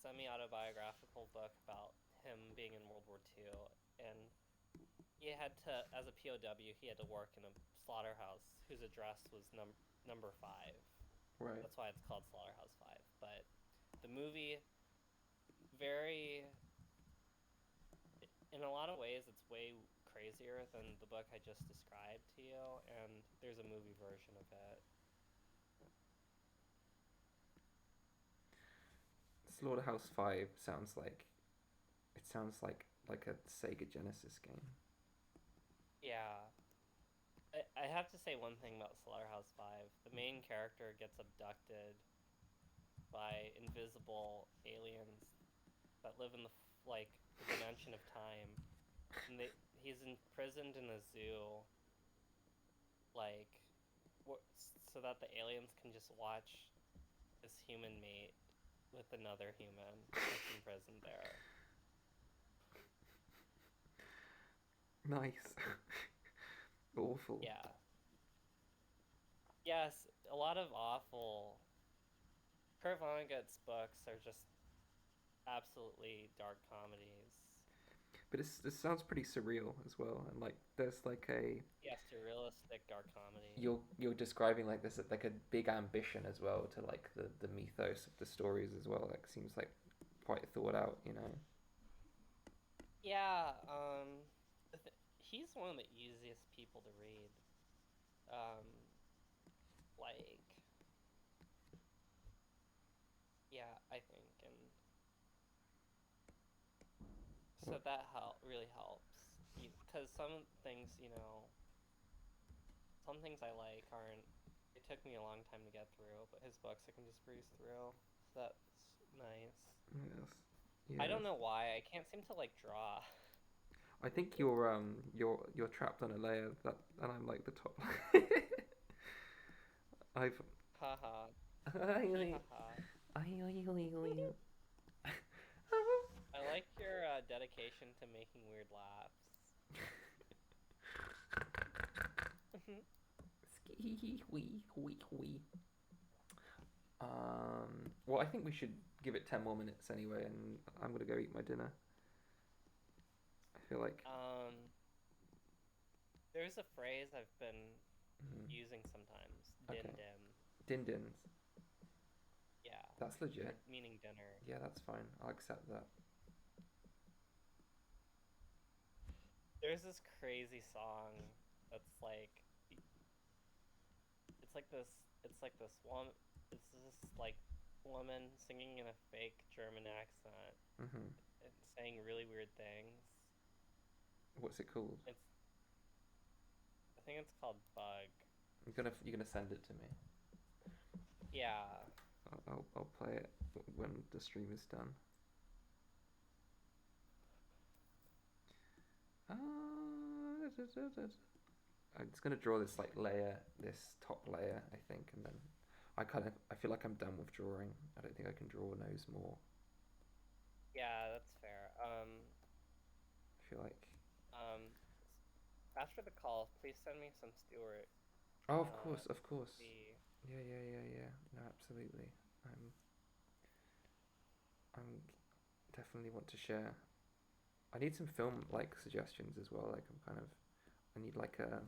semi-autobiographical book about him being in World War II, and he had to, as a POW, he had to work in a slaughterhouse whose address was number 5. Right. That's why it's called Slaughterhouse 5. But the movie, very, in a lot of ways, it's way crazier than the book I just described to you, and there's a movie version of it. Slaughterhouse 5 sounds like it sounds like a Sega Genesis game. Yeah. I have to say one thing about Slaughterhouse 5. The main character gets abducted by invisible aliens that live in the dimension of time, and he's imprisoned in a zoo, like, so that the aliens can just watch his human mate with another human that's imprisoned there. Nice. Awful. Yeah. Yes, a lot of awful. Kurt Vonnegut's books are just absolutely dark comedies. But this sounds pretty surreal as well, and like there's like a Yeah, surrealistic dark comedy. you're describing like this like a big ambition as well to like the mythos of the stories as well. Like seems like quite thought out, you know. Yeah, he's one of the easiest people to read. Um, like, yeah, I think, and so What? that really helps. Because some things, some things I like aren't. It took me a long time to get through, but his books I can just breeze through. So that's nice. Yes. I don't Yes. know why I can't seem to like draw. I think you're trapped on a layer that and I'm like the top layer. I've Haha. Hee I haha. I I like your dedication to making weird laughs. Ski wee wee wee. Well, I think we should give it 10 more minutes anyway, and I'm gonna go eat my dinner. I feel like. There's a phrase I've been Mm, using sometimes. Din okay. din. Din dins. Yeah. That's For legit. meaning dinner. Yeah, that's fine. I'll accept that. There's this crazy song that's like it's like this it's like this one it's this like woman singing in a fake German accent Hmm. and saying really weird things. What's it called? It's I think it's called Bug. You're gonna send it to me. Yeah. I'll play it when the stream is done. I'm just gonna draw this like layer, this top layer, I think, and then I feel like I'm done with drawing. I don't think I can draw those more. Yeah, that's fair. I feel like. Um After the call, please send me some Stewart Oh, uh of course. the Yeah. No, absolutely. I'm I'm definitely want to share. I need some film like suggestions as well. Like I need like a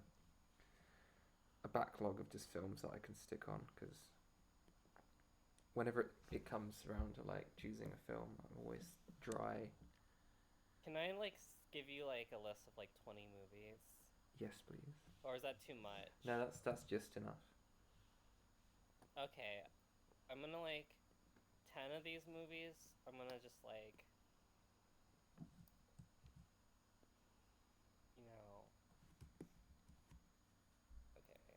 backlog of just films that I can stick on because whenever it comes around to like choosing a film, I'm always dry. Can I like give you like a list of like 20 movies? Yes, please. Or is that too much? No, that's just enough. Okay, I'm gonna like 10 of these movies. I'm gonna just like, you know, okay.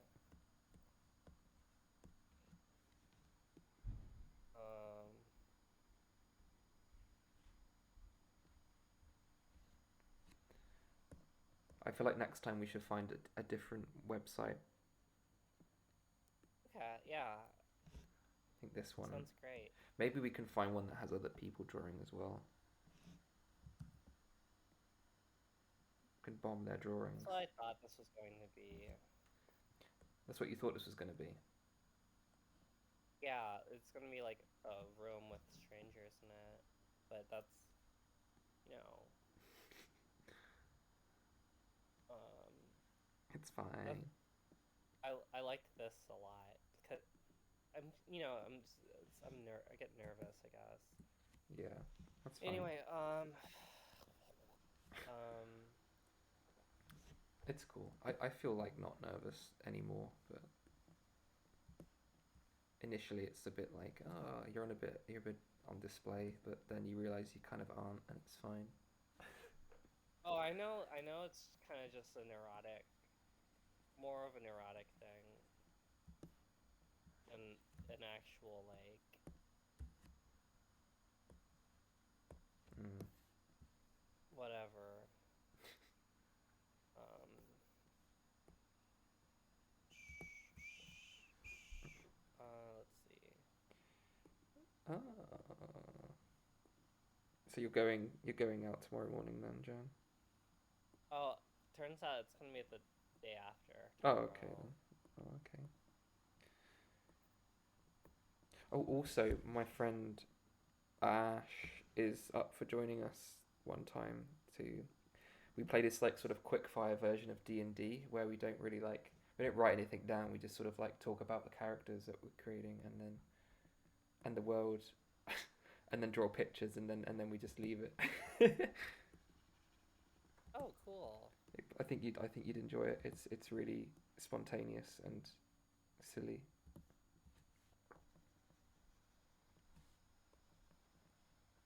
Um, I feel like next time we should find a different website. okay, yeah, I think this one. sounds great. Maybe we can find one that has other people drawing as well. We can bomb their drawings. That's what I thought this was going to be. That's what you thought this was going to be. Yeah, it's gonna be like a room with strangers in it, but that's, you know, um, It's that's, fine. I liked this a lot. Cause I'm, you know, I get nervous, I guess. Yeah, that's fine. Anyway, um, It's cool. I feel like not nervous anymore, but initially it's a bit like, oh, you're a bit on display, but then you realize you kind of aren't, and it's fine. oh, I know, it's kind of just a neurotic, more of a neurotic thing than an actual like Mm. whatever. Um, let's see. Ah. So you're going out tomorrow morning then, Jan? Oh, turns out it's gonna be the day after Oh, okay tomorrow. then. Oh, okay. Oh, also, my friend Ash is up for joining us one time to. We play this like sort of quick fire version of D&D where we don't write anything down. We just sort of like talk about the characters that we're creating and the world, and then draw pictures and then we just leave it. Oh, cool. I think you'd enjoy it. It's really spontaneous and silly.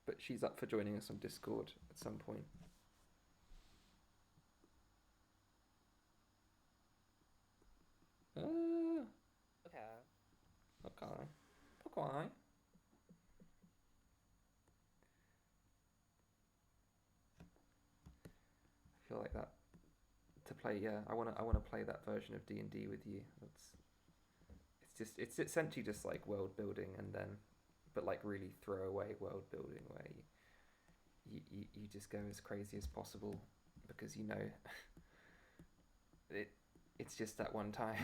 But she's up for joining us on Discord at some point. Ah, Okay. okay, okay. I feel like that to play. Yeah, I wanna play that version of D&D with you. It's essentially just like world building and then, but like really throwaway world building where you just go as crazy as possible because you know it. It's just that one time.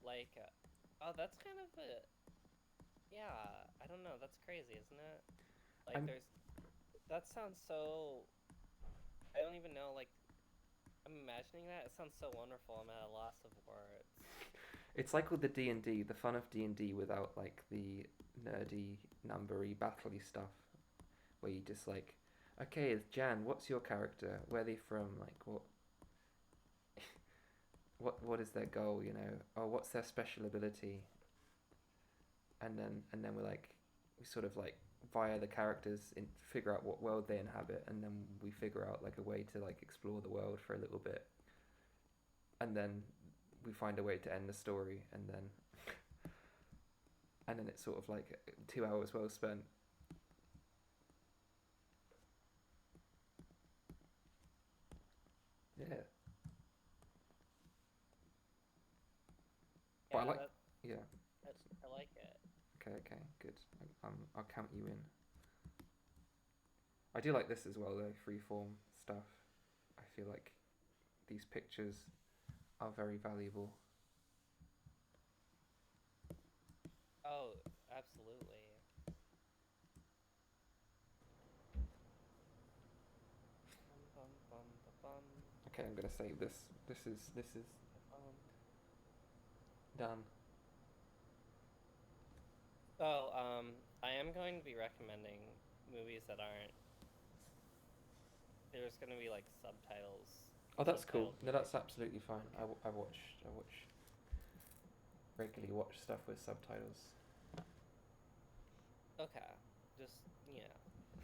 Like, oh, that's kind of a, yeah. I don't know. That's crazy, isn't it? Like, I'm there's that sounds so. I don't even know. Like, I'm imagining that. It sounds so wonderful. I'm at a loss of words. It's like with the D&D, the fun of D&D without like the nerdy, numbery, battley stuff, where you just like, okay, it's Jan. What's your character? Where are they from? Like, what is their goal? You know, oh, what's their special ability? And then we sort of like via the characters figure out what world they inhabit, and then we figure out like a way to like explore the world for a little bit, and then we find a way to end the story, and then it's sort of like 2 hours well spent. Yeah, but I Yeah, like. that Yeah. I like it. Okay. Okay. Good. I'll count you in. I do like this as well though. Freeform stuff. I feel like these pictures are very valuable. Oh, absolutely. Bum bum bum ba bum. Okay, I'm gonna save this. This is Um. done. Oh, I am going to be recommending movies that aren't. There's going to be like Oh, that's cool. subtitled No, movies. that's absolutely fine. I watch regularly watch stuff with subtitles. Okay, just yeah,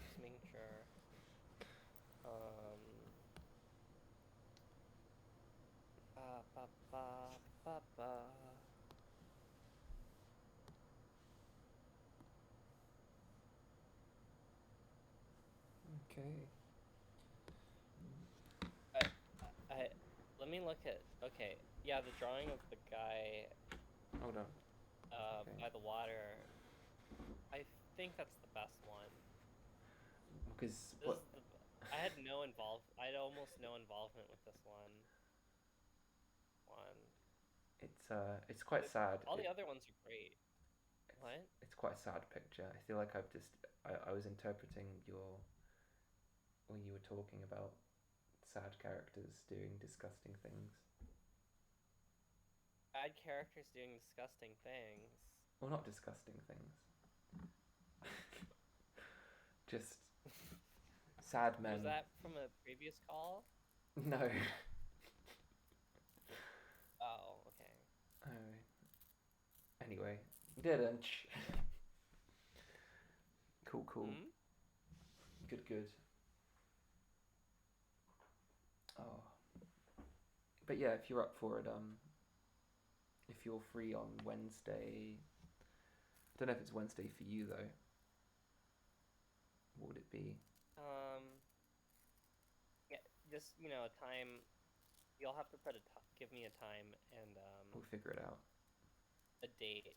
just making sure. Um. Ba ba ba ba ba. Okay. I, I let me look at. Okay, yeah, the drawing of the guy Hold on. Okay. by the water. I think that's the best one. Because This what? is the. I had I had almost no involvement with this one. It's quite sad. All the other ones are great. What? It's quite a sad picture. I feel like I was interpreting your when you were talking about sad characters doing disgusting things. Bad characters doing disgusting things. Well, not disgusting things. Just sad men. Was that from a previous call? No. Oh, okay. Oh. Anyway, didn't. Cool. Hmm? Good. Oh. But yeah, if you're up for it, if you're free on Wednesday, don't know if it's Wednesday for you though. What would it be? Yeah, just a time. You'll have to give me a time and We'll figure it out. a date,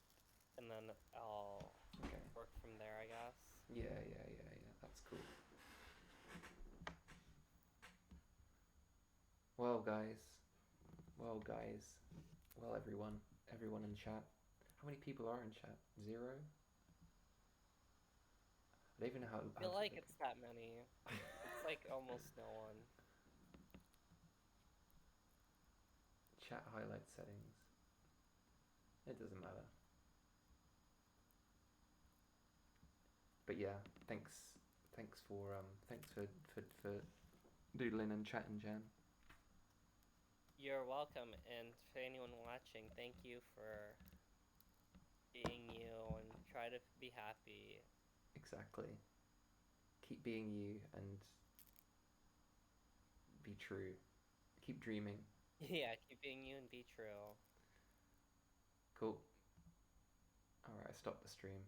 and then I'll Okay. work from there, I guess. Yeah. That's cool. Well, guys. Well, everyone in chat. How many people are in chat? 0? I don't even know how. I feel like it's that many. It's like almost no one. Chat highlight settings. It doesn't matter. But yeah, thanks for doodling and chatting, Jan. You're welcome, and for anyone watching, thank you for being you and try to be happy. Exactly. Keep being you and be true. Keep dreaming. Yeah, keep being you and be true. Cool. Alright, I stopped the stream.